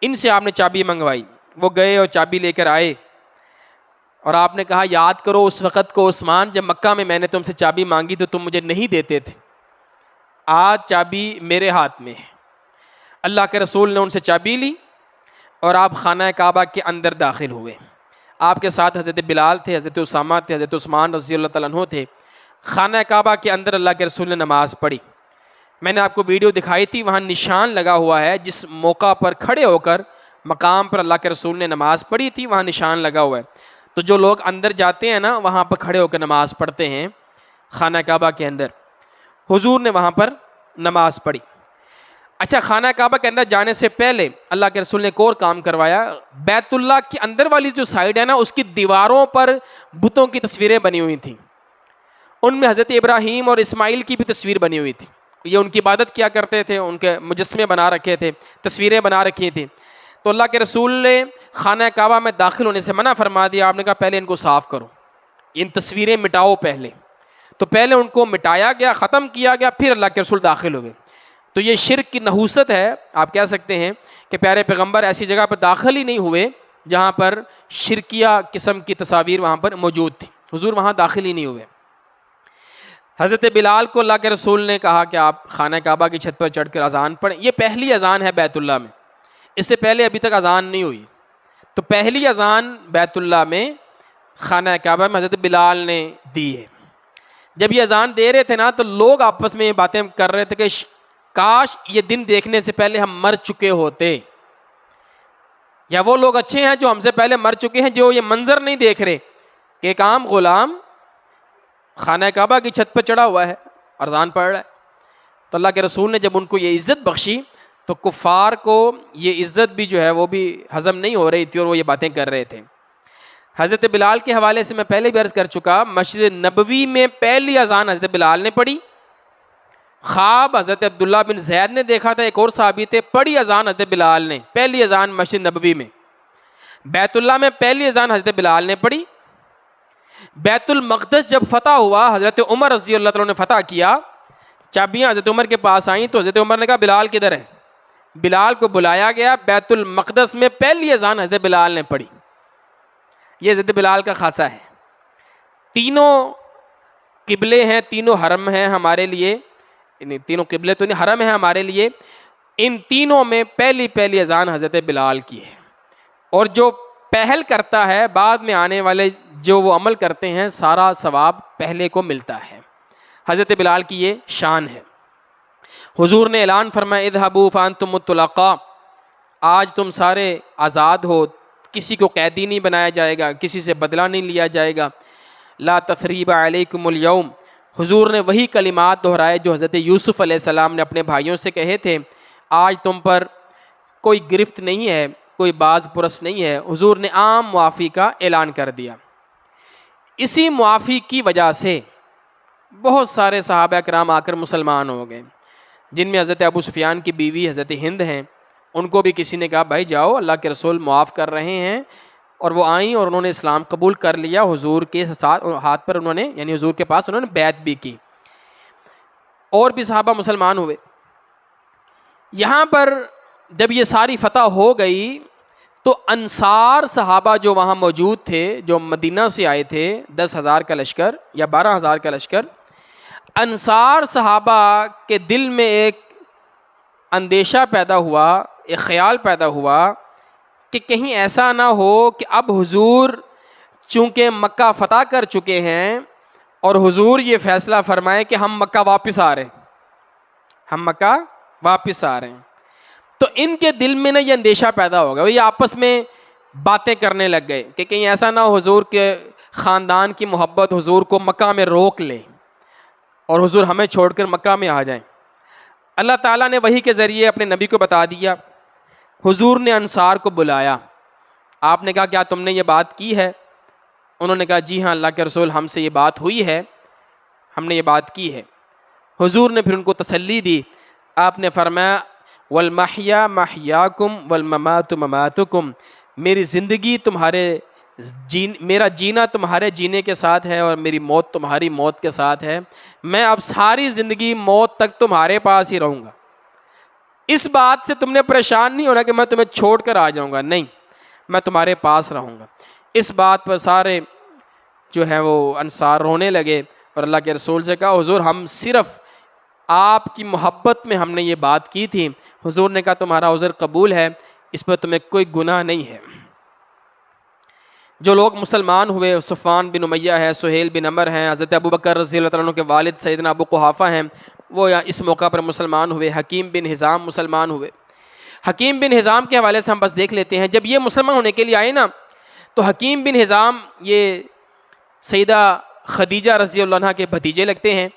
ان سے آپ نے چابی منگوائی، وہ گئے اور چابی لے کر آئے، اور آپ نے کہا یاد کرو اس وقت کو عثمان جب مکہ میں نے تم سے چابی مانگی تو تم مجھے نہیں دیتے تھے، آج چابی میرے ہاتھ میں ہے۔ اللہ کے رسول نے ان سے چابی لی اور آپ خانہ کعبہ کے اندر داخل ہوئے. آپ کے ساتھ حضرت بلال تھے, حضرت اسامہ تھے, حضرت عثمان رضی اللہ تعالیٰ عنہ تھے. خانہ کعبہ کے اندر اللہ کے رسول نے نماز پڑھی. میں نے آپ کو ویڈیو دکھائی تھی, وہاں نشان لگا ہوا ہے, جس موقع پر کھڑے ہو کر مقام پر اللہ کے رسول نے نماز پڑھی تھی وہاں نشان لگا ہوا ہے. تو جو لوگ اندر جاتے ہیں نا, وہاں پر کھڑے ہو کر نماز پڑھتے ہیں خانہ کعبہ کے اندر. حضور نے وہاں پر نماز پڑھی. اچھا, خانہ کعبہ کے اندر جانے سے پہلے اللہ کے رسول نے ایک اور کام کروایا. بیت اللہ کی اندر والی جو سائڈ ہے نا, اس کی دیواروں پر بتوں کی تصویریں بنی ہوئی تھیں. ان میں حضرت ابراہیم اور اسماعیل کی بھی تصویر بنی ہوئی تھی. یہ ان کی عبادت کیا کرتے تھے, ان کے مجسمے بنا رکھے تھے, تصویریں بنا رکھی تھیں. تو اللہ کے رسول نے خانہ کعبہ میں داخل ہونے سے منع فرما دیا. آپ نے کہا پہلے ان کو صاف کرو, ان تصویریں مٹاؤ پہلے. تو پہلے ان کو مٹایا گیا, ختم کیا گیا, پھر اللہ کے رسول داخل ہوئے. تو یہ شرک کی نحوست ہے. آپ کہہ سکتے ہیں کہ پیارے پیغمبر ایسی جگہ پر داخل ہی نہیں ہوئے جہاں پر شرکیہ قسم کی تصاویر وہاں پر موجود تھی. حضور وہاں داخل ہی نہیں ہوئے. حضرت بلال کو اللہ کے رسول نے کہا کہ آپ خانہ کعبہ کی چھت پر چڑھ کر اذان پڑھیں. یہ پہلی اذان ہے بیت اللہ میں, اس سے پہلے ابھی تک اذان نہیں ہوئی. تو پہلی اذان بیت اللہ میں خانہ کعبہ میں حضرت بلال نے دی ہے. جب یہ اذان دے رہے تھے نا, تو لوگ آپس میں یہ باتیں کر رہے تھے کہ کاش یہ دن دیکھنے سے پہلے ہم مر چکے ہوتے, یا وہ لوگ اچھے ہیں جو ہم سے پہلے مر چکے ہیں, جو یہ منظر نہیں دیکھ رہے کہ ایک عام غلام خانہ کعبہ کی چھت پہ چڑھا ہوا ہے, اذان پڑھ رہا ہے. تو اللہ کے رسول نے جب ان کو یہ عزت بخشی, تو کفار کو یہ عزت بھی جو ہے وہ بھی ہضم نہیں ہو رہی تھی, اور وہ یہ باتیں کر رہے تھے. حضرت بلال کے حوالے سے میں پہلے بھی عرض کر چکا, مسجد نبوی میں پہلی اذان حضرت بلال نے پڑھی. خواب حضرت عبداللہ بن زید نے دیکھا تھا, ایک اور صحابی تھے, پڑھی اذان حضرت بلال نے, پہلی اذان مسجد نبوی میں. بیت اللہ میں پہلی اذان حضرت بلال نے پڑھی. بیت المقدس جب فتح ہوا, حضرت عمر رضی اللہ تعالیٰ نے فتح کیا, چابیاں حضرت عمر کے پاس آئیں, تو حضرت عمر نے کہا بلال کدھر ہے. بلال کو بلایا گیا, بیت المقدس میں پہلی اذان حضرت بلال نے پڑھی. یہ حضرت بلال کا خاصہ ہے. تینوں قبلے ہیں, تینوں حرم ہیں ہمارے لیے, تینوں قبلے تو نہیں, حرم ہے ہمارے لیے. ان تینوں میں پہلی اذان حضرت بلال کی ہے. اور جو پہل کرتا ہے, بعد میں آنے والے جو وہ عمل کرتے ہیں, سارا ثواب پہلے کو ملتا ہے. حضرت بلال کی یہ شان ہے. حضور نے اعلان فرمایا, اذهبوا فانتم الطلقاء, آج تم سارے آزاد ہو, کسی کو قیدی نہیں بنایا جائے گا, کسی سے بدلہ نہیں لیا جائے گا. لا تثریب علیکم اليوم, حضور نے وہی کلمات دہرائے جو حضرت یوسف علیہ السلام نے اپنے بھائیوں سے کہے تھے, آج تم پر کوئی گرفت نہیں ہے, کوئی باز پرس نہیں ہے. حضور نے عام معافی کا اعلان کر دیا. اسی معافی کی وجہ سے بہت سارے صحابہ کرام آ کر مسلمان ہو گئے, جن میں حضرت ابو سفیان کی بیوی حضرت ہند ہیں. ان کو بھی کسی نے کہا بھائی جاؤ, اللہ کے رسول معاف کر رہے ہیں, اور وہ آئیں اور انہوں نے اسلام قبول کر لیا. حضور کے ساتھ ہاتھ پر انہوں نے, یعنی حضور کے پاس انہوں نے بیعت بھی کی. اور بھی صحابہ مسلمان ہوئے. یہاں پر جب یہ ساری فتح ہو گئی, تو انصار صحابہ جو وہاں موجود تھے, جو مدینہ سے آئے تھے, 10,000 کا لشکر یا 12,000 کا لشکر, انصار صحابہ کے دل میں ایک اندیشہ پیدا ہوا, ایک خیال پیدا ہوا کہ کہیں ایسا نہ ہو کہ اب حضور چونکہ مکہ فتح کر چکے ہیں, اور حضور یہ فیصلہ فرمائے کہ ہم مکہ واپس آ رہے ہیں, ہم مکہ واپس آ رہے ہیں. تو ان کے دل میں نا یہ اندیشہ پیدا ہو گیا. وہ یہ آپس میں باتیں کرنے لگ گئے کہ کہیں ایسا نہ ہو حضور کے خاندان کی محبت حضور کو مکہ میں روک لے, اور حضور ہمیں چھوڑ کر مکہ میں آ جائیں. اللہ تعالیٰ نے وحی کے ذریعے اپنے نبی کو بتا دیا. حضور نے انصار کو بلایا. آپ نے کہا کیا تم نے یہ بات کی ہے؟ انہوں نے کہا جی ہاں اللہ کے رسول, ہم سے یہ بات ہوئی ہے, ہم نے یہ بات کی ہے. حضور نے پھر ان کو تسلی دی. آپ نے فرمایا والمحیا محیاکم والممات مماتکم, میری زندگی تمہارے میرا جینا تمہارے جینے کے ساتھ ہے, اور میری موت تمہاری موت کے ساتھ ہے. میں اب ساری زندگی موت تک تمہارے پاس ہی رہوں گا. اس بات سے تم نے پریشان نہیں ہونا کہ میں تمہیں چھوڑ کر آ جاؤں گا, نہیں, میں تمہارے پاس رہوں گا. اس بات پر سارے جو ہیں وہ انصار رونے لگے, اور اللہ کے رسول سے کہا حضور ہم صرف آپ کی محبت میں ہم نے یہ بات کی تھی. حضور نے کہا تمہارا عذر قبول ہے, اس پر تمہیں کوئی گناہ نہیں ہے. جو لوگ مسلمان ہوئے, صفوان بن امیہ ہے, سہیل بن عمر ہیں, حضرت ابو بکر رضی اللہ تعالیٰ عنہ کے والد سیدنا ابو قحافہ ہیں, وہ اس موقع پر مسلمان ہوئے. حکیم بن حزام مسلمان ہوئے. حکیم بن حزام کے حوالے سے ہم بس دیکھ لیتے ہیں. جب یہ مسلمان ہونے کے لیے آئے نا, تو حکیم بن حزام یہ سیدہ خدیجہ رضی اللہ عنہ کے بھتیجے لگتے ہیں,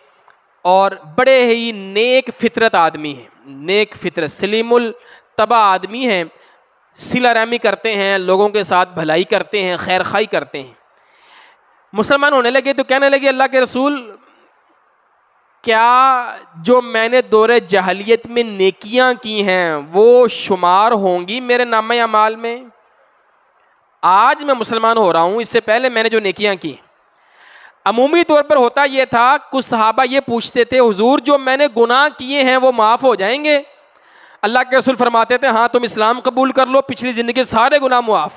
اور بڑے ہی نیک فطرت آدمی ہیں. نیک فطرت, سلیم الطبع آدمی ہیں, صلہ رحمی کرتے ہیں, لوگوں کے ساتھ بھلائی کرتے ہیں, خیر خواہی کرتے ہیں. مسلمان ہونے لگے تو کہنے لگے اللہ کے رسول, کیا جو میں نے دور جاہلیت میں نیکیاں کی ہیں وہ شمار ہوں گی میرے نامہ اعمال میں؟ آج میں مسلمان ہو رہا ہوں, اس سے پہلے میں نے جو نیکیاں کی. عمومی طور پر ہوتا یہ تھا, کچھ صحابہ یہ پوچھتے تھے حضور جو میں نے گناہ کیے ہیں وہ معاف ہو جائیں گے؟ اللہ کے رسول فرماتے تھے ہاں تم اسلام قبول کر لو, پچھلی زندگی سارے گناہ معاف.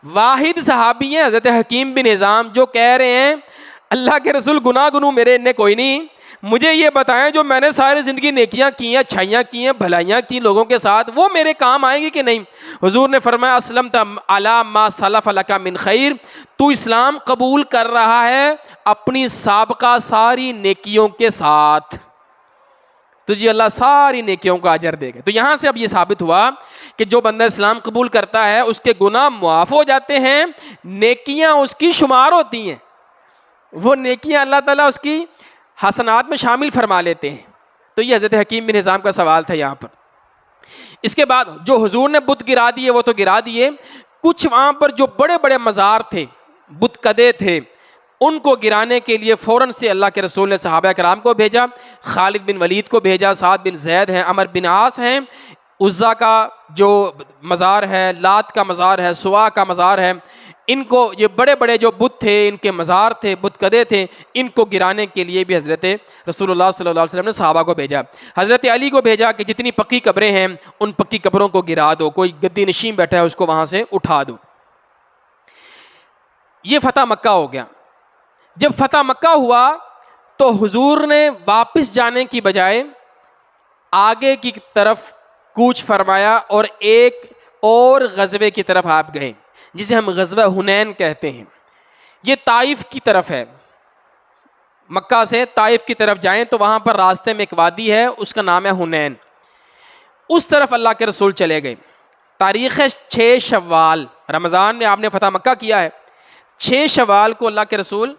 واحد صحابی ہیں حضرت حکیم بن حزام جو کہہ رہے ہیں اللہ کے رسول گناہ میرے اتنے کوئی نہیں, مجھے یہ بتائیں جو میں نے ساری زندگی نیکیاں کی ہیں, اچھائیاں کی ہیں, بھلائیاں کی لوگوں کے ساتھ, وہ میرے کام آئیں گی کہ نہیں؟ حضور نے فرمایا اسلمت علی ما سلف لک من خیر, تو اسلام قبول کر رہا ہے اپنی سابقہ ساری نیکیوں کے ساتھ, تجھے اللہ ساری نیکیوں کا اجر دے گا. تو یہاں سے اب یہ ثابت ہوا کہ جو بندہ اسلام قبول کرتا ہے اس کے گناہ معاف ہو جاتے ہیں, نیکیاں اس کی شمار ہوتی ہیں, وہ نیکیاں اللہ تعالیٰ اس کی حسنات میں شامل فرما لیتے ہیں. تو یہ حضرت حکیم بن حزام کا سوال تھا یہاں پر. اس کے بعد جو حضور نے بت گرا دیے وہ تو گرا دیے, کچھ وہاں پر جو بڑے بڑے مزار تھے, بت کدے تھے, ان کو گرانے کے لیے فوراً سے اللہ کے رسول نے صحابہ کرام کو بھیجا. خالد بن ولید کو بھیجا, سعد بن زید ہیں, عمر بن عاص ہیں, عزا کا جو مزار ہے, لات کا مزار ہے, سوا کا مزار ہے, ان کو یہ بڑے بڑے جو بت تھے, ان کے مزار تھے, بت کدے تھے, ان کو گرانے کے لیے بھی حضرت رسول اللہ صلی اللہ علیہ وسلم نے صحابہ کو بھیجا. حضرت علی کو بھیجا کہ جتنی پکی قبریں ہیں ان پکی قبروں کو گرا دو, کوئی گدی نشین بیٹھا ہے اس کو وہاں سے اٹھا دو. یہ فتح مکہ ہو گیا. جب فتح مکہ ہوا تو حضور نے واپس جانے کی بجائے آگے کی طرف کوچ فرمایا اور ایک اور غزوے کی طرف آپ گئے جسے ہم غزوہ حنین کہتے ہیں. یہ طائف کی طرف ہے, مکہ سے طائف کی طرف جائیں تو وہاں پر راستے میں ایک وادی ہے, اس کا نام ہے حنین. اس طرف اللہ کے رسول چلے گئے. تاریخ 6 شوال, رمضان میں آپ نے فتح مکہ کیا ہے, 6 شوال کو اللہ کے رسول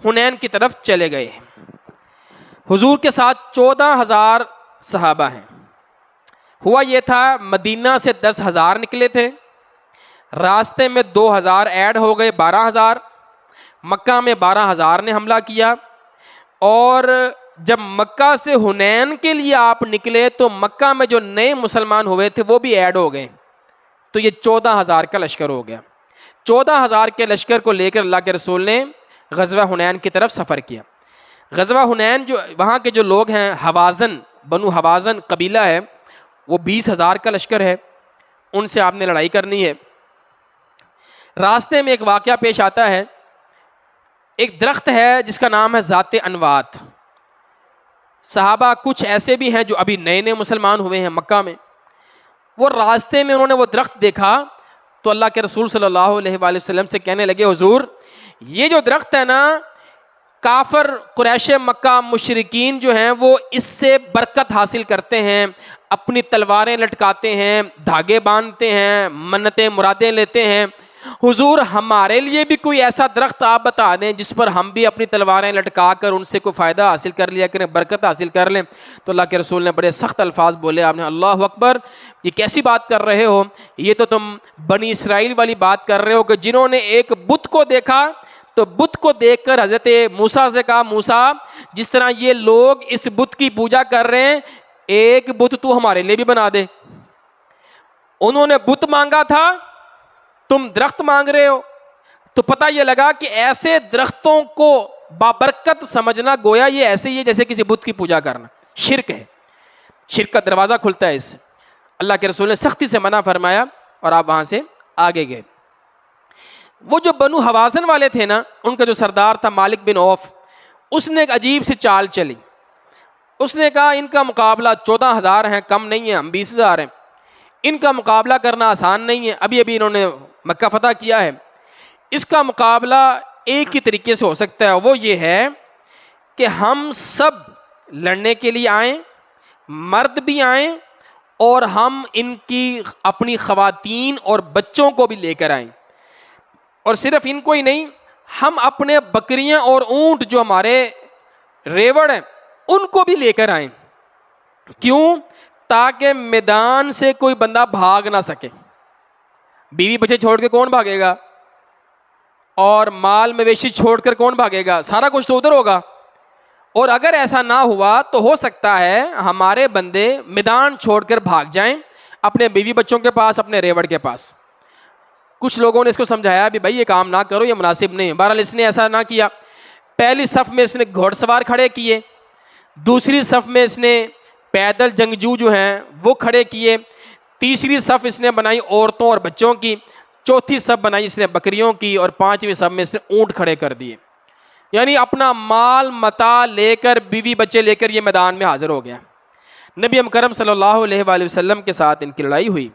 حنین کی طرف چلے گئے. حضور کے ساتھ 14,000 صحابہ ہیں. ہوا یہ تھا مدینہ سے 10,000 نکلے تھے, راستے میں 2,000 ایڈ ہو گئے, 12,000. مکہ میں 12,000 نے حملہ کیا, اور جب مکہ سے حنین کے لیے آپ نکلے تو مکہ میں جو نئے مسلمان ہوئے تھے وہ بھی ایڈ ہو گئے, تو یہ 14,000 کا لشکر ہو گیا. 14,000 کے لشکر کو لے کر اللہ کے رسول نے غزوہ حنین کی طرف سفر کیا. غزوہ حنین جو وہاں کے جو لوگ ہیں, حوازن, بنو حوازن قبیلہ ہے, وہ 20,000 کا لشکر ہے, ان سے آپ نے لڑائی کرنی ہے. راستے میں ایک واقعہ پیش آتا ہے. ایک درخت ہے جس کا نام ہے ذات انوات. صحابہ کچھ ایسے بھی ہیں جو ابھی نئے نئے مسلمان ہوئے ہیں مکہ میں, وہ راستے میں انہوں نے وہ درخت دیکھا تو اللہ کے رسول صلی اللہ علیہ وآلہ وسلم سے کہنے لگے حضور یہ جو درخت ہے نا, کافر قریش مکہ مشرکین جو ہیں وہ اس سے برکت حاصل کرتے ہیں, اپنی تلواریں لٹکاتے ہیں, دھاگے باندھتے ہیں, منتیں مرادیں لیتے ہیں. حضور ہمارے لیے بھی کوئی ایسا درخت آپ بتا دیں جس پر ہم بھی اپنی تلواریں لٹکا کر ان سے کوئی فائدہ حاصل کر لیا کریں, برکت حاصل کر لیں. تو اللہ کے رسول نے بڑے سخت الفاظ بولے, آپ نے اللہ اکبر, یہ کیسی بات کر رہے ہو, یہ تو تم بنی اسرائیل والی بات کر رہے ہو کہ جنہوں نے ایک بت کو دیکھا تو بت کو دیکھ کر حضرت موسیٰ سے کہا موسیٰ جس طرح یہ لوگ اس بت کی پوجا کر رہے ہیں ایک بت تو ہمارے لیے بھی بنا دے. انہوں نے بت مانگا تھا, تم درخت مانگ رہے ہو. تو پتہ یہ لگا کہ ایسے درختوں کو بابرکت سمجھنا گویا یہ ایسے ہی ہے جیسے کسی بت کی پوجا کرنا, شرک ہے, شرک کا دروازہ کھلتا ہے اس سے. اللہ کے رسول نے سختی سے منع فرمایا اور آپ وہاں سے آگے گئے. وہ جو بنو حوازن والے تھے نا, ان کا جو سردار تھا مالک بن عوف, اس نے ایک عجیب سی چال چلی. اس نے کہا ان کا مقابلہ 14,000 ہیں، کم نہیں ہے، ہم 20,000 ہیں، ان کا مقابلہ کرنا آسان نہیں ہے، ابھی ابھی انہوں نے مکہ فتح کیا ہے، اس کا مقابلہ ایک ہی طریقے سے ہو سکتا ہے، وہ یہ ہے کہ ہم سب لڑنے کے لیے آئیں، مرد بھی آئیں، اور ہم ان کی اپنی خواتین اور بچوں کو بھی لے کر آئیں، اور صرف ان کو ہی نہیں، ہم اپنے بکریاں اور اونٹ جو ہمارے ریوڑ ہیں ان کو بھی لے کر آئیں۔ کیوں؟ تاکہ میدان سے کوئی بندہ بھاگ نہ سکے۔ بیوی بچے چھوڑ کے کون بھاگے گا؟ اور مال مویشی چھوڑ کر کون بھاگے گا؟ سارا کچھ تو ادھر ہوگا۔ اور اگر ایسا نہ ہوا تو ہو سکتا ہے ہمارے بندے میدان چھوڑ کر بھاگ جائیں اپنے بیوی بچوں کے پاس، اپنے ریوڑ کے پاس۔ کچھ لوگوں نے اس کو سمجھایا بھی بھائی یہ کام نہ کرو، یہ مناسب نہیں ہے۔ بہرحال اس نے ایسا نہ کیا۔ پہلی صف میں اس نے گھوڑ سوار کھڑے کیے، دوسری صف میں اس نے پیدل جنگجو جو ہیں وہ کھڑے کیے، تیسری صف اس نے بنائی عورتوں اور بچوں کی، چوتھی صف بنائی اس نے بکریوں کی، اور پانچویں صف میں اس نے اونٹ کھڑے کر دیے۔ یعنی اپنا مال متاع لے کر، بیوی بچے لے کر یہ میدان میں حاضر ہو گیا۔ نبی اکرم صلی اللہ علیہ وآلہ وسلم کے ساتھ ان کی لڑائی ہوئی۔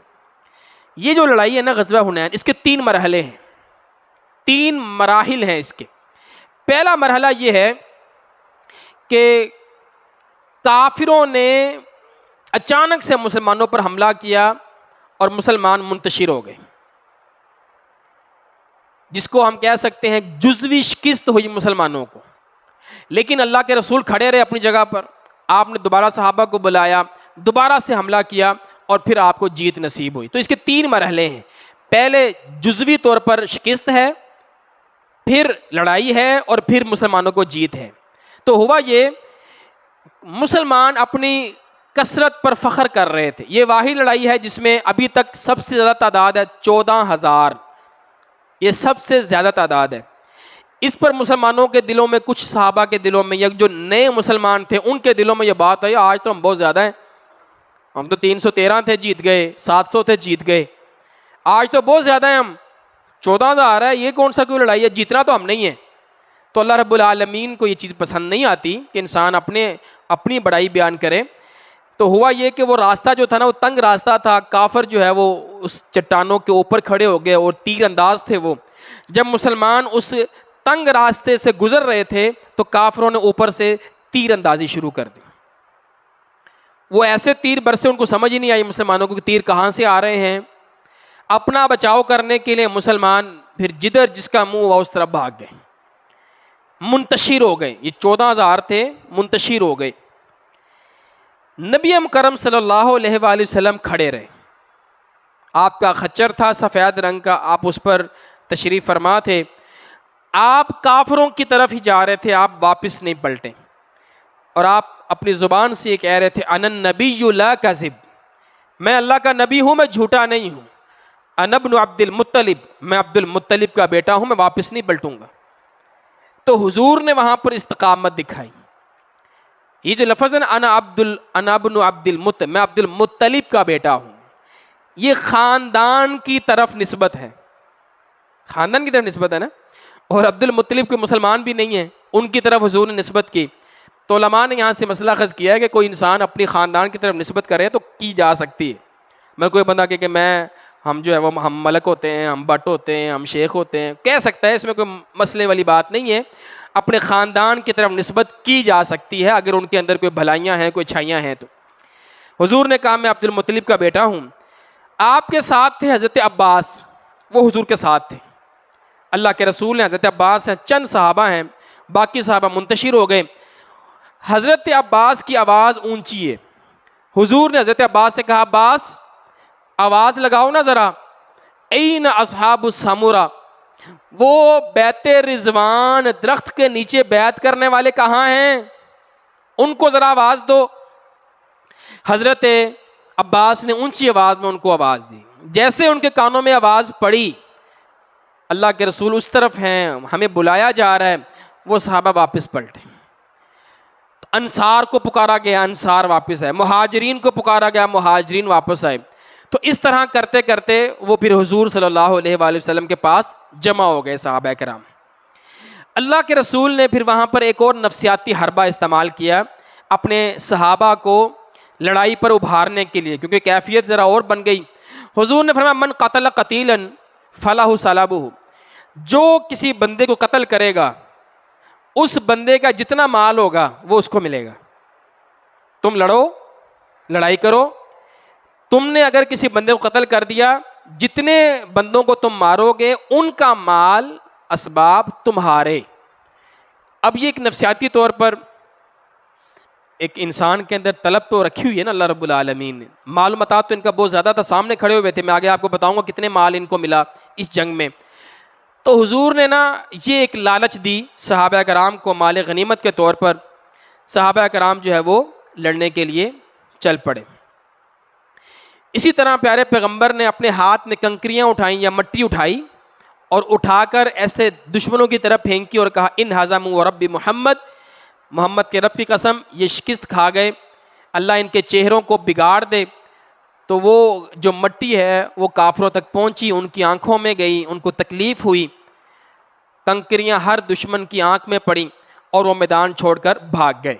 یہ جو لڑائی ہے نا غزوہ حنین، اس کے 3 مرحلے ہیں، 3 مراحل ہیں اس کے۔ پہلا مرحلہ یہ ہے کہ کافروں نے اچانک سے مسلمانوں پر حملہ کیا اور مسلمان منتشر ہو گئے، جس کو ہم کہہ سکتے ہیں جزوی شکست ہوئی مسلمانوں کو۔ لیکن اللہ کے رسول کھڑے رہے اپنی جگہ پر، آپ نے دوبارہ صحابہ کو بلایا، دوبارہ سے حملہ کیا، اور پھر آپ کو جیت نصیب ہوئی۔ تو اس کے 3 مرحلے ہیں، پہلے جزوی طور پر شکست ہے، پھر لڑائی ہے، اور پھر مسلمانوں کو جیت ہے۔ تو ہوا یہ، مسلمان اپنی کثرت پر فخر کر رہے تھے۔ یہ واحد لڑائی ہے جس میں ابھی تک سب سے زیادہ تعداد ہے 14,000، یہ سب سے زیادہ تعداد ہے۔ اس پر مسلمانوں کے دلوں میں، کچھ صحابہ کے دلوں میں، یا جو نئے مسلمان تھے ان کے دلوں میں یہ بات ہے آج تو ہم بہت زیادہ ہیں، ہم تو 313 تھے جیت گئے، 700 تھے جیت گئے، آج تو بہت زیادہ ہیں ہم، 14,000 ہے، یہ کون سا کوئی لڑائی ہے، جیتنا تو ہم نہیں ہے۔ تو اللہ رب العالمین کو یہ چیز پسند نہیں آتی کہ انسان اپنی بڑائی بیان کرے۔ تو ہوا یہ کہ وہ راستہ جو تھا نا، وہ تنگ راستہ تھا، کافر جو ہے وہ اس چٹانوں کے اوپر کھڑے ہو گئے، اور تیر انداز تھے وہ۔ جب مسلمان اس تنگ راستے سے گزر رہے تھے تو کافروں نے اوپر سے تیر اندازی شروع کر دی۔ وہ ایسے تیر برسے، ان کو سمجھ ہی نہیں آئی مسلمانوں کو کہ تیر کہاں سے آ رہے ہیں۔ اپنا بچاؤ کرنے کے لیے مسلمان پھر جدھر جس کا منہ ہوا اس طرف بھاگ گئے، منتشر ہو گئے۔ یہ 14,000 تھے، منتشر ہو گئے۔ نبی اکرم صلی اللہ علیہ وآلہ وسلم کھڑے رہے، آپ کا خچر تھا سفید رنگ کا، آپ اس پر تشریف فرما تھے، آپ کافروں کی طرف ہی جا رہے تھے، آپ واپس نہیں پلٹے، اور آپ اپنی زبان سے یہ کہہ رہے تھے انا النبی لا کذب، میں اللہ کا نبی ہوں، میں جھوٹا نہیں ہوں، انا ابن عبد المطلب، میں عبد المطلب کا بیٹا ہوں، میں واپس نہیں پلٹوں گا۔ تو حضور نے وہاں پر استقامت دکھائی۔ یہ جو لفظ ہے نا انا ابن عبد المطلب، میں عبد المطلب کا بیٹا ہوں، یہ خاندان کی طرف نسبت ہے، خاندان کی طرف نسبت ہے نا، اور عبد المطلب کوئی مسلمان بھی نہیں ہے، ان کی طرف حضور نے نسبت کی۔ تو علماء نے یہاں سے مسئلہ اخذ کیا ہے کہ کوئی انسان اپنی خاندان کی طرف نسبت کرے تو کی جا سکتی ہے۔ میں کوئی بندہ کہ ہم جو ہے وہ ہم ملک ہوتے ہیں، ہم بٹ ہوتے ہیں، ہم شیخ ہوتے ہیں، کہہ سکتا ہے، اس میں کوئی مسئلے والی بات نہیں ہے، اپنے خاندان کی طرف نسبت کی جا سکتی ہے اگر ان کے اندر کوئی بھلائیاں ہیں، کوئی اچھائیاں ہیں۔ تو حضور نے کہا میں عبد المطلب کا بیٹا ہوں۔ آپ کے ساتھ تھے حضرت عباس، وہ حضور کے ساتھ تھے، اللہ کے رسول ہیں، حضرت عباس ہیں، چند صحابہ ہیں، باقی صحابہ منتشر ہو گئے۔ حضرت عباس کی آواز اونچی ہے، حضور نے حضرت عباس سے کہا عباس آواز لگاؤ نا ذرا، این اصحاب السمرہ، وہ بیت رضوان درخت کے نیچے بیعت کرنے والے کہاں ہیں، ان کو ذرا آواز دو۔ حضرت عباس نے اونچی آواز میں ان کو آواز دی، جیسے ان کے کانوں میں آواز پڑی اللہ کے رسول اس طرف ہیں، ہمیں بلایا جا رہا ہے، وہ صحابہ واپس پلٹے۔ انصار کو پکارا گیا، انصار واپس آئے، مہاجرین کو پکارا گیا، مہاجرین واپس آئے۔ تو اس طرح کرتے کرتے وہ پھر حضور صلی اللہ علیہ وآلہ وسلم کے پاس جمع ہو گئے صحابہ کرام۔ اللہ کے رسول نے پھر وہاں پر ایک اور نفسیاتی حربہ استعمال کیا، اپنے صحابہ کو لڑائی پر ابھارنے کے لیے، کیونکہ کیفیت ذرا اور بن گئی. حضور نے فرمایا من قتل قتیلا فلہ سلبہ، جو کسی بندے کو قتل کرے گا اس بندے کا جتنا مال ہوگا وہ اس کو ملے گا. تم لڑو، لڑائی کرو، تم نے اگر کسی بندے کو قتل کر دیا، جتنے بندوں کو تم مارو گے ان کا مال اسباب تمہارے. اب یہ ایک نفسیاتی طور پر ایک انسان کے اندر طلب تو رکھی ہوئی ہے نا اللہ رب العالمین نے. معلومات تو ان کا بہت زیادہ تھا، سامنے کھڑے ہوئے تھے، میں آگے آپ کو بتاؤں گا کتنے مال ان کو ملا اس جنگ میں. تو حضور نے نا یہ ایک لالچ دی صحابہ کرام کو مال غنیمت کے طور پر. صحابہ کرام جو ہے وہ لڑنے کے لیے چل پڑے. اسی طرح پیارے پیغمبر نے اپنے ہاتھ میں کنکریاں اٹھائیں یا مٹی اٹھائی اور اٹھا کر ایسے دشمنوں کی طرف پھینکی اور کہا ان ہزموا رب محمد، محمد کے رب کی قسم یہ شکست کھا گئے، اللہ ان کے چہروں کو بگاڑ دے. تو وہ جو مٹی ہے وہ کافروں تک پہنچی، ان کی آنکھوں میں گئی، ان کو تکلیف ہوئی، کنکریاں ہر دشمن کی آنکھ میں پڑیں اور وہ میدان چھوڑ کر بھاگ گئے.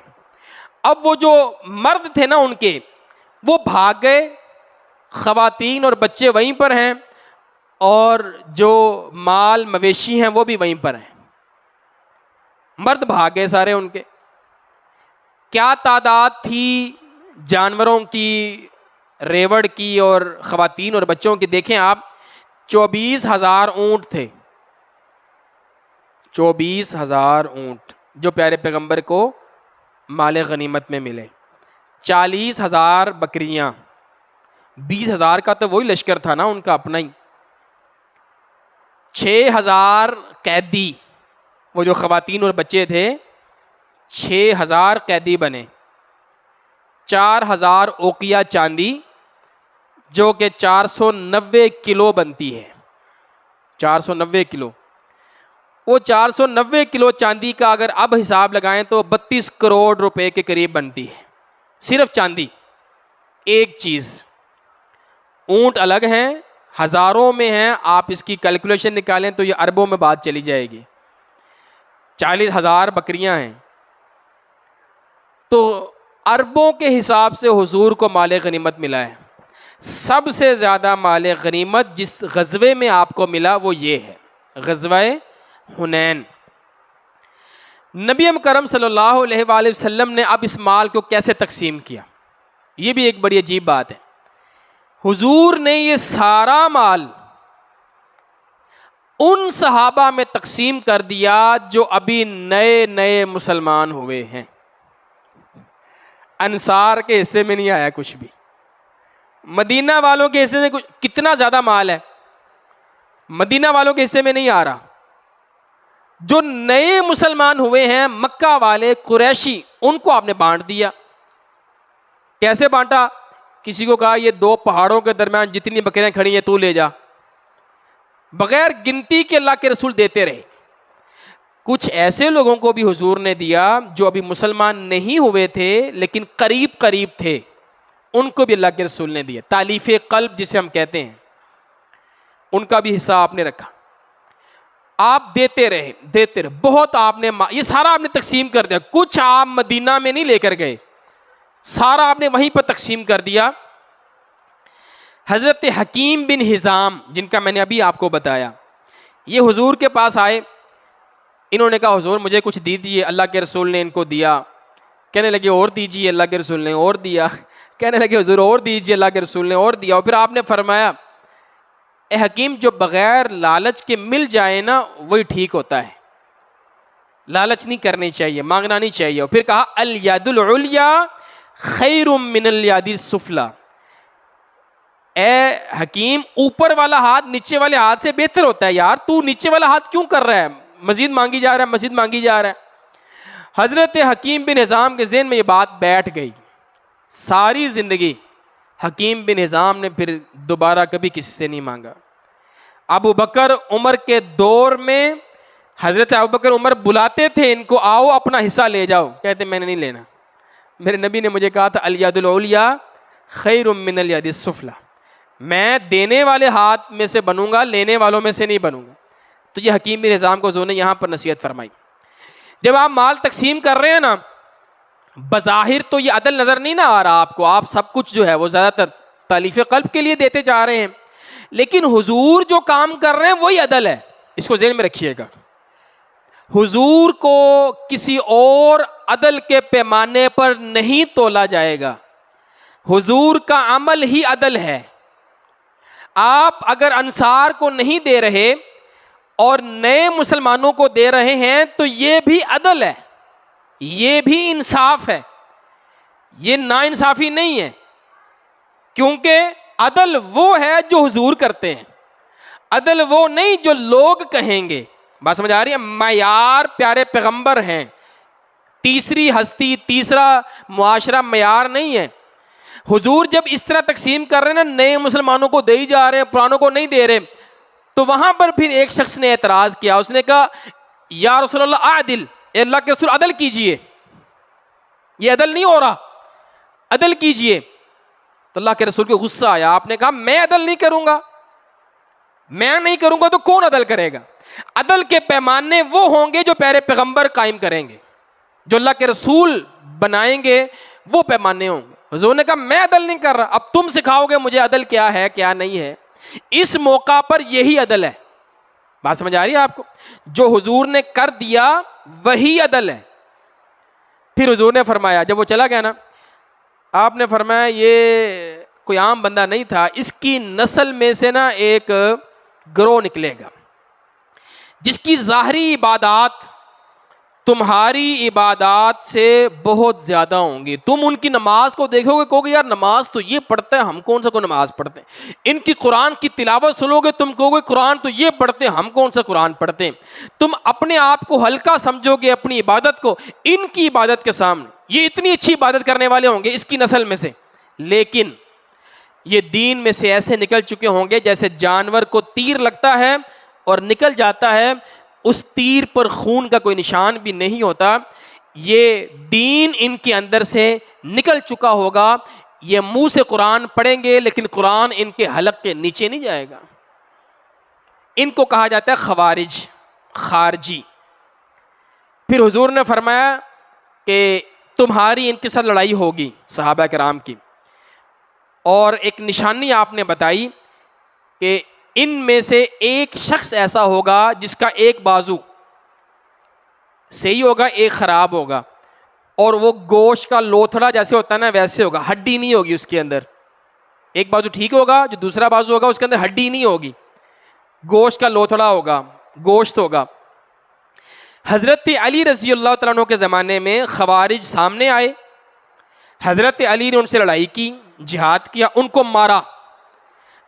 اب وہ جو مرد تھے نا ان کے، وہ بھاگ گئے، خواتین اور بچے وہیں پر ہیں اور جو مال مویشی ہیں وہ بھی وہیں پر ہیں. مرد بھاگ گئے سارے ان کے. کیا تعداد تھی جانوروں کی، ریوڑ کی اور خواتین اور بچوں کی؟ دیکھیں آپ 24,000 اونٹ تھے، 24,000 اونٹ جو پیارے پیغمبر کو مال غنیمت میں ملے. 40,000 بکریاں، 20,000 کا تو وہی لشکر تھا نا ان کا اپنا ہی. 6,000 قیدی، وہ جو خواتین اور بچے تھے 6,000 قیدی بنے. 4,000 اوقیہ چاندی جو کہ 490 کلو بنتی ہے، 490 کلو. وہ 490 کلو چاندی کا اگر اب حساب لگائیں تو 32 کروڑ روپے کے قریب بنتی ہے، صرف چاندی ایک چیز. اونٹ الگ ہیں، ہزاروں میں ہیں، آپ اس کی کیلکولیشن نکالیں تو یہ اربوں میں بات چلی جائے گی. 40,000 بکریاں ہیں، تو اربوں کے حساب سے حضور کو مال غنیمت ملا ہے. سب سے زیادہ مال غنیمت جس غزوے میں آپ کو ملا وہ یہ ہے، غزوہ حنین. نبی مکرم صلی اللہ علیہ وآلہ وسلم نے اب اس مال کو کیسے تقسیم کیا؟ یہ بھی ایک بڑی عجیب بات ہے. حضور نے یہ سارا مال ان صحابہ میں تقسیم کر دیا جو ابھی نئے نئے مسلمان ہوئے ہیں. انصار کے حصے میں نہیں آیا کچھ بھی، مدینہ والوں کے حصے میں کتنا زیادہ مال ہے مدینہ والوں کے حصے میں نہیں آ رہا. جو نئے مسلمان ہوئے ہیں مکہ والے قریشی، ان کو آپ نے بانٹ دیا. کیسے بانٹا؟ کسی کو کہا یہ 2 پہاڑوں کے درمیان جتنی بکریاں کھڑی ہیں تو لے جا. بغیر گنتی کے اللہ کے رسول دیتے رہے. کچھ ایسے لوگوں کو بھی حضور نے دیا جو ابھی مسلمان نہیں ہوئے تھے لیکن قریب قریب تھے، ان کو بھی اللہ کے رسول نے دیا. تالیف قلب جسے ہم کہتے ہیں، ان کا بھی حصہ آپ نے رکھا. آپ دیتے رہے دیتے رہے، بہت آپ نے یہ سارا آپ نے تقسیم کر دیا. کچھ آپ مدینہ میں نہیں لے کر گئے، سارا آپ نے وہیں پر تقسیم کر دیا. حضرت حکیم بن حزام جن کا میں نے ابھی آپ کو بتایا، یہ حضور کے پاس آئے. انہوں نے کہا حضور مجھے کچھ دیجیے، اللہ کے رسول نے ان کو دیا. کہنے لگے اور دیجیے، اللہ کے رسول نے اور دیا. کہنے لگے حضور اور دیجیے، اللہ کے رسول نے اور دیا. اور پھر آپ نے فرمایا اے حکیم جو بغیر لالچ کے مل جائے نا وہی ٹھیک ہوتا ہے، لالچ نہیں کرنی چاہیے، مانگنا نہیں چاہیے. اور پھر کہا الیاد العلیا خیر من الیاد السفلی. اے حکیم اوپر والا ہاتھ نیچے والے ہاتھ سے بہتر ہوتا ہے. یار تو نیچے والا ہاتھ کیوں کر رہا ہے؟ مزید مانگی جا رہا ہے، مزید مانگی جا رہا ہے. حضرت حکیم بن حزام کے ذہن میں یہ بات بیٹھ گئی. ساری زندگی حکیم بن حزام نے پھر دوبارہ کبھی کسی سے نہیں مانگا. ابو بکر عمر کے دور میں حضرت ابو بکر عمر بلاتے تھے ان کو، آؤ اپنا حصہ لے جاؤ. کہتے میں نے نہیں لینا، میرے نبی نے مجھے کہا تھا الیاد العلیا خیر من الیاد السفلی. میں دینے والے ہاتھ میں سے بنوں گا، لینے والوں میں سے نہیں بنوں گا. تو یہ حکیم بن حزام کو حضور نے یہاں پر نصیحت فرمائی. جب آپ مال تقسیم کر رہے ہیں نا بظاہر تو یہ عدل نظر نہیں نہ آ رہا آپ کو، آپ سب کچھ جو ہے وہ زیادہ تر تالیف قلب کے لیے دیتے جا رہے ہیں، لیکن حضور جو کام کر رہے ہیں وہی عدل ہے، اس کو ذہن میں رکھیے گا۔ حضور کو کسی اور عدل کے پیمانے پر نہیں تولا جائے گا، حضور کا عمل ہی عدل ہے۔ آپ اگر انصار کو نہیں دے رہے اور نئے مسلمانوں کو دے رہے ہیں تو یہ بھی عدل ہے، یہ بھی انصاف ہے، یہ ناانصافی نہیں ہے، کیونکہ عدل وہ ہے جو حضور کرتے ہیں، عدل وہ نہیں جو لوگ کہیں گے۔ بات سمجھ آ رہی ہے؟ معیار پیارے پیغمبر ہیں، تیسری ہستی، تیسرا معاشرہ معیار نہیں ہے۔ حضور جب اس طرح تقسیم کر رہے ہیں نا، نئے مسلمانوں کو دے ہی جا رہے ہیں، پرانوں کو نہیں دے رہے، تو وہاں پر پھر ایک شخص نے اعتراض کیا، اس نے کہا یا رسول اللہ عادل، اے اللہ کے رسول عدل کیجئے، یہ عدل نہیں ہو رہا، عدل کیجئے۔ تو اللہ کے رسول کو غصہ آیا، آپ نے کہا میں عدل نہیں کروں گا، میں نہیں کروں گا تو کون عدل کرے گا؟ عدل کے پیمانے وہ ہوں گے جو پیارے پیغمبر قائم کریں گے، جو اللہ کے رسول بنائیں گے، وہ پیمانے ہوں گے۔ حضور نے کہا میں عدل نہیں کر رہا، اب تم سکھاؤ گے مجھے عدل کیا ہے کیا نہیں ہے۔ اس موقع پر یہی عدل ہے۔ بات سمجھ آ رہی ہے آپ کو؟ جو حضور نے کر دیا وہی عدل ہے۔ پھر حضور نے فرمایا، جب وہ چلا گیا نا، آپ نے فرمایا یہ کوئی عام بندہ نہیں تھا، اس کی نسل میں سے نا ایک گروہ نکلے گا جس کی ظاہری عبادات تمہاری عبادات سے بہت زیادہ ہوں گی۔ تم ان کی نماز کو دیکھو گے، کہو گے یار نماز تو یہ پڑھتے ہیں، ہم کون سا کوئی نماز پڑھتے ہیں۔ ان کی قرآن کی تلاوت سنو گے، تم کہو گے قرآن تو یہ پڑھتے ہیں، ہم کون سا قرآن پڑھتے ہیں۔ تم اپنے آپ کو ہلکا سمجھو گے اپنی عبادت کو ان کی عبادت کے سامنے، یہ اتنی اچھی عبادت کرنے والے ہوں گے اس کی نسل میں سے، لیکن یہ دین میں سے ایسے نکل چکے ہوں گے جیسے جانور کو تیر لگتا ہے اور نکل جاتا ہے، اس تیر پر خون کا کوئی نشان بھی نہیں ہوتا۔ یہ دین ان کے اندر سے نکل چکا ہوگا، یہ منہ سے قرآن پڑھیں گے لیکن قرآن ان کے حلق کے نیچے نہیں جائے گا۔ ان کو کہا جاتا ہے خوارج، خارجی۔ پھر حضور نے فرمایا کہ تمہاری ان کے ساتھ لڑائی ہوگی صحابہ کرام کی، اور ایک نشانی آپ نے بتائی کہ ان میں سے ایک شخص ایسا ہوگا جس کا ایک بازو صحیح ہوگا، ایک خراب ہوگا، اور وہ گوشت کا لوتھڑا جیسے ہوتا ہے نا ویسے ہوگا، ہڈی نہیں ہوگی اس کے اندر۔ ایک بازو ٹھیک ہوگا، جو دوسرا بازو ہوگا اس کے اندر ہڈی نہیں ہوگی، گوشت کا لوتھڑا ہوگا، گوشت ہوگا۔ حضرت علی رضی اللہ تعالیٰ عنہ کے زمانے میں خوارج سامنے آئے، حضرت علی نے ان سے لڑائی کی، جہاد کیا، ان کو مارا۔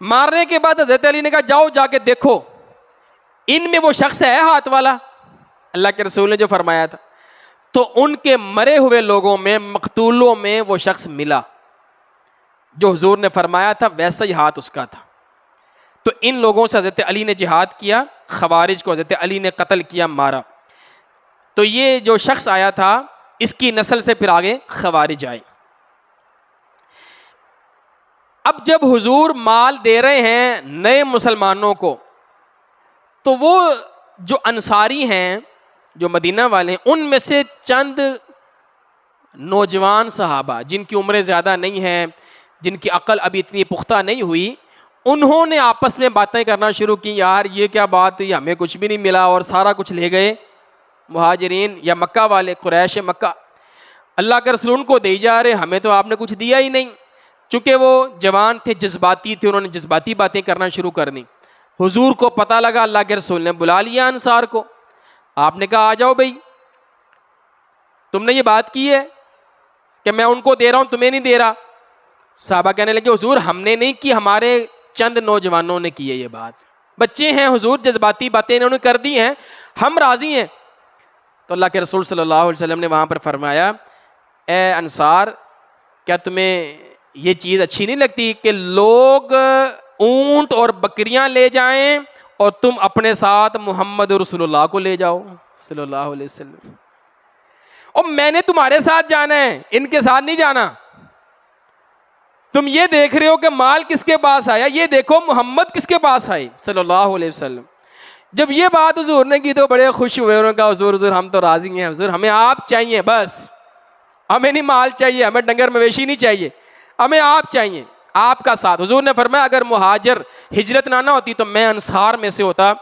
مارنے کے بعد حضرت علی نے کہا جاؤ جا کے دیکھو ان میں وہ شخص ہے ہاتھ والا، اللہ کے رسول نے جو فرمایا تھا۔ تو ان کے مرے ہوئے لوگوں میں، مقتولوں میں وہ شخص ملا جو حضور نے فرمایا تھا، ویسا ہی ہاتھ اس کا تھا۔ تو ان لوگوں سے حضرت علی نے جہاد کیا، خوارج کو حضرت علی نے قتل کیا، مارا۔ تو یہ جو شخص آیا تھا اس کی نسل سے پھر آگے خوارج آئے۔ اب جب حضور مال دے رہے ہیں نئے مسلمانوں کو، تو وہ جو انصاری ہیں، جو مدینہ والے ہیں، ان میں سے چند نوجوان صحابہ جن کی عمریں زیادہ نہیں ہیں، جن کی عقل ابھی اتنی پختہ نہیں ہوئی، انہوں نے آپس میں باتیں کرنا شروع کی، یار یہ کیا بات ہے، ہمیں کچھ بھی نہیں ملا اور سارا کچھ لے گئے مہاجرین یا مکہ والے، قریش مکہ، اللہ کے رسول ان کو دے جا رہے، ہمیں تو آپ نے کچھ دیا ہی نہیں۔ چونکہ وہ جوان تھے، جذباتی تھے، انہوں نے جذباتی باتیں کرنا شروع کر دیں۔ حضور کو پتہ لگا، اللہ کے رسول نے بلا لیا انصار کو، آپ نے کہا آ جاؤ بھائی، تم نے یہ بات کی ہے کہ میں ان کو دے رہا ہوں تمہیں نہیں دے رہا۔ صحابہ کہنے لگے حضور ہم نے نہیں کی، ہمارے چند نوجوانوں نے کی ہے یہ بات، بچے ہیں حضور، جذباتی باتیں انہوں نے کر دی ہیں، ہم راضی ہیں۔ تو اللہ کے رسول صلی اللہ علیہ وسلم نے وہاں پر فرمایا، اے انصار، کیا تمہیں یہ چیز اچھی نہیں لگتی کہ لوگ اونٹ اور بکریاں لے جائیں اور تم اپنے ساتھ محمد رسول اللہ کو لے جاؤ صلی اللہ علیہ وسلم؟ اور میں نے تمہارے ساتھ جانا ہے، ان کے ساتھ نہیں جانا۔ تم یہ دیکھ رہے ہو کہ مال کس کے پاس آیا، یہ دیکھو محمد کس کے پاس آئے صلی اللہ علیہ وسلم۔ جب یہ بات حضور نے کی تو بڑے خوش ہوئے، انہوں نے کہا حضور حضور ہم تو راضی ہیں، حضور ہمیں آپ چاہیے، بس ہمیں نہیں مال چاہیے، ہمیں ڈنگر مویشی نہیں چاہیے، ہمیں آپ چاہیے، آپ کا ساتھ۔ حضور نے فرمایا اگر مہاجر ہجرت نہ ہوتی تو میں انصار میں سے ہوتا،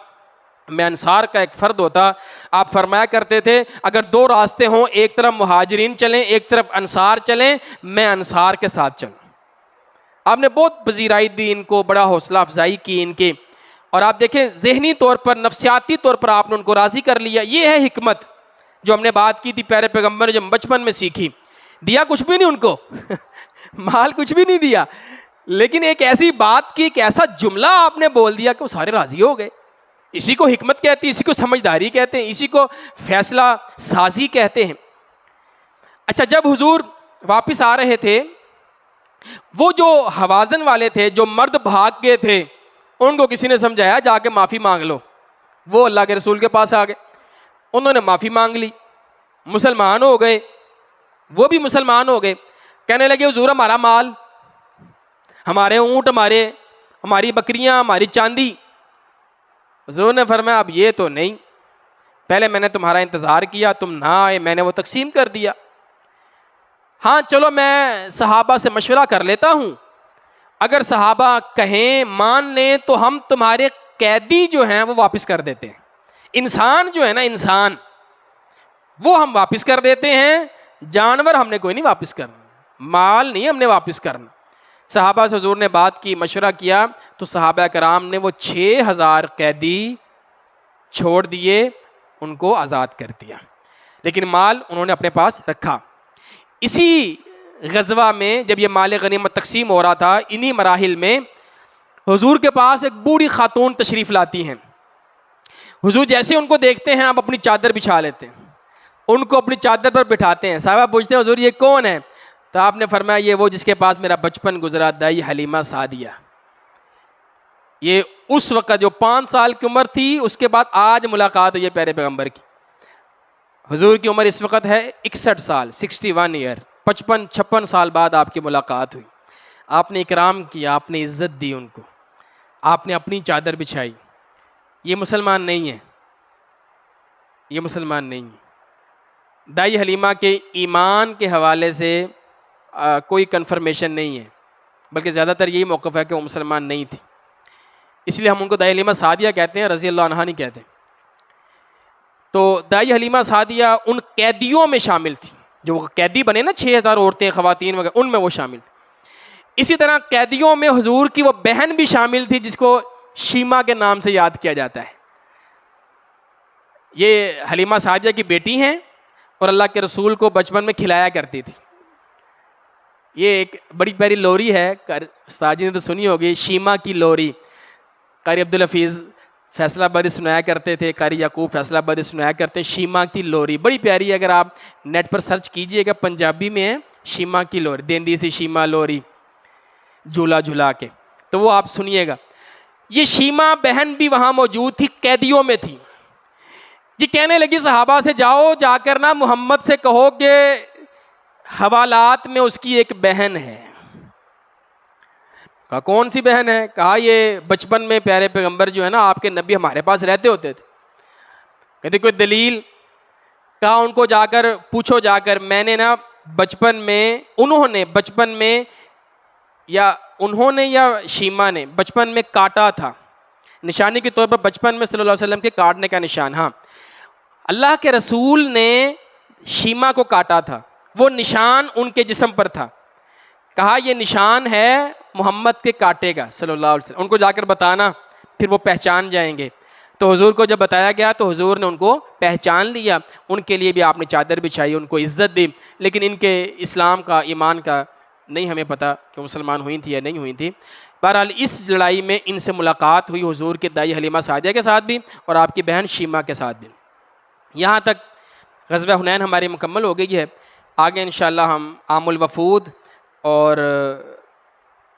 میں انصار کا ایک فرد ہوتا۔ آپ فرمایا کرتے تھے اگر دو راستے ہوں، ایک طرف مہاجرین چلیں، ایک طرف انصار چلیں، میں انصار کے ساتھ چلوں۔ آپ نے بہت پذیرائی دی ان کو، بڑا حوصلہ افزائی کی ان کے، اور آپ دیکھیں ذہنی طور پر، نفسیاتی طور پر آپ نے ان کو راضی کر لیا۔ یہ ہے حکمت جو ہم نے بات کی تھی پیارے پیغمبر نے، جو بچپن میں سیکھی۔ دیا کچھ بھی نہیں ان کو مال کچھ بھی نہیں دیا، لیکن ایک ایسی بات کی، ایک ایسا جملہ آپ نے بول دیا کہ وہ سارے راضی ہو گئے۔ اسی کو حکمت کہتے ہیں، اسی کو سمجھداری کہتے ہیں، اسی کو فیصلہ سازی کہتے ہیں۔ اچھا، جب حضور واپس آ رہے تھے، وہ جو حوازن والے تھے، جو مرد بھاگ گئے تھے، ان کو کسی نے سمجھایا جا کے معافی مانگ لو۔ وہ اللہ کے رسول کے پاس آ گئے، انہوں نے معافی مانگ لی، مسلمان ہو گئے، وہ بھی مسلمان ہو گئے۔ کہنے لگے حضور ہمارا مال، ہمارے اونٹ، ہماری بکریاں، ہماری چاندی۔ حضور نے فرمایا اب یہ تو نہیں، پہلے میں نے تمہارا انتظار کیا، تم نہ آئے، میں نے وہ تقسیم کر دیا۔ ہاں چلو میں صحابہ سے مشورہ کر لیتا ہوں، اگر صحابہ کہیں مان لیں تو ہم تمہارے قیدی جو ہیں وہ واپس کر دیتے ہیں۔ انسان جو ہے نا، انسان وہ ہم واپس کر دیتے ہیں، جانور ہم نے کوئی نہیں واپس کرنا، مال نہیں ہم نے واپس کرنا۔ صحابہ سے حضور نے بات کی، مشورہ کیا، تو صحابہ کرام نے وہ 6000 قیدی چھوڑ دیے، ان کو آزاد کر دیا، لیکن مال انہوں نے اپنے پاس رکھا۔ اسی غزوہ میں جب یہ مال غنیمت تقسیم ہو رہا تھا، انہی مراحل میں حضور کے پاس ایک بوڑھی خاتون تشریف لاتی ہیں۔ حضور جیسے ان کو دیکھتے ہیں، آپ اپنی چادر بچھا لیتے ہیں، ان کو اپنی چادر پر بٹھاتے ہیں۔ صحابہ پوچھتے ہیں حضور یہ کون ہے؟ تو آپ نے فرمایا یہ وہ جس کے پاس میرا بچپن گزرا، دائی حلیمہ سعدیہ۔ یہ اس وقت جو 5 سال کی عمر تھی، اس کے بعد آج ملاقات ہوئی ہے پیارے پیغمبر کی۔ حضور کی عمر اس وقت ہے 61 سال، 61 ایئر، 56 سال بعد آپ کی ملاقات ہوئی۔ آپ نے اکرام کیا، آپ نے عزت دی ان کو، آپ نے اپنی چادر بچھائی۔ یہ مسلمان نہیں ہے، یہ مسلمان نہیں ہے۔ دائی حلیمہ کے ایمان کے حوالے سے کوئی کنفرمیشن نہیں ہے، بلکہ زیادہ تر یہی موقف ہے کہ وہ مسلمان نہیں تھی، اس لیے ہم ان کو دائی حلیمہ سعدیہ کہتے ہیں، رضی اللہ عنہا نہیں کہتے۔ تو دائی حلیمہ سعدیہ ان قیدیوں میں شامل تھی، جو قیدی بنے نا 6000 عورتیں، خواتین وغیرہ، ان میں وہ شامل تھی۔ اسی طرح قیدیوں میں حضور کی وہ بہن بھی شامل تھی جس کو شیما کے نام سے یاد کیا جاتا ہے۔ یہ حلیمہ سعدیہ کی بیٹی ہیں اور اللہ کے رسول کو بچپن میں کھلایا کرتی تھی۔ یہ ایک بڑی پیاری لوری ہے، استاد جی نے تو سنی ہوگی، شیما کی لوری۔ قاری عبدالحفیظ فیصل آبادی سنایا کرتے تھے، قاری یعقوب فیصل آبادی سنایا کرتے ہیں، شیما کی لوری بڑی پیاری ہے۔ اگر آپ نیٹ پر سرچ کیجئے گا، پنجابی میں ہے شیما کی لوری، دیندی سی شیما لوری جھولا جھولا کے، تو وہ آپ سنیے گا۔ یہ شیما بہن بھی وہاں موجود تھی، قیدیوں میں تھی۔ یہ کہنے لگی صحابہ سے جاؤ، جا کر نا محمد سے کہو کہ حوالات میں اس کی ایک بہن ہے۔ کہا کون سی بہن ہے؟ کہا یہ بچپن میں پیارے پیغمبر جو ہے نا آپ کے نبی ہمارے پاس رہتے ہوتے تھے۔ کہتے کوئی دلیل؟ کہا ان کو جا کر پوچھو، جا کر میں نے نا بچپن میں، انہوں نے یا شیما نے بچپن میں کاٹا تھا، نشانی کے طور پر بچپن میں صلی اللہ علیہ وسلم کے کاٹنے کا نشان۔ ہاں، اللہ کے رسول نے شیما کو کاٹا تھا، وہ نشان ان کے جسم پر تھا۔ کہا یہ نشان ہے محمد کے کاٹے گا صلی اللہ علیہ وسلم، ان کو جا کر بتانا، پھر وہ پہچان جائیں گے۔ تو حضور کو جب بتایا گیا تو حضور نے ان کو پہچان لیا، ان کے لیے بھی آپ نے چادر بچھائی، ان کو عزت دی۔ لیکن ان کے اسلام کا، ایمان کا نہیں ہمیں پتہ کہ مسلمان ہوئی تھی یا نہیں ہوئی تھی۔ بہرحال اس لڑائی میں ان سے ملاقات ہوئی حضور کے دائی حلیمہ سعدیہ کے ساتھ بھی اور آپ کی بہن شیما کے ساتھ بھی۔ یہاں تک غزوہ حنین ہماری مکمل ہو گئی ہے۔ آگے انشاءاللہ ہم عام الوفود اور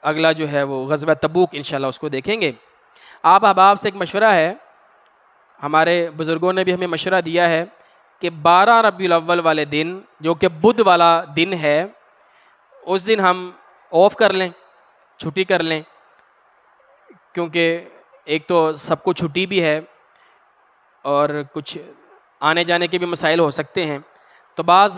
اگلا جو ہے وہ غزوہ تبوک انشاءاللہ اس کو دیکھیں گے۔ آپ احباب سے ایک مشورہ ہے، ہمارے بزرگوں نے بھی ہمیں مشورہ دیا ہے کہ 12 ربیع الاول والے دن، جو کہ بدھ والا دن ہے، اس دن ہم آف کر لیں، چھٹی کر لیں، کیونکہ ایک تو سب کو چھٹی بھی ہے اور کچھ آنے جانے کے بھی مسائل ہو سکتے ہیں، تو بعض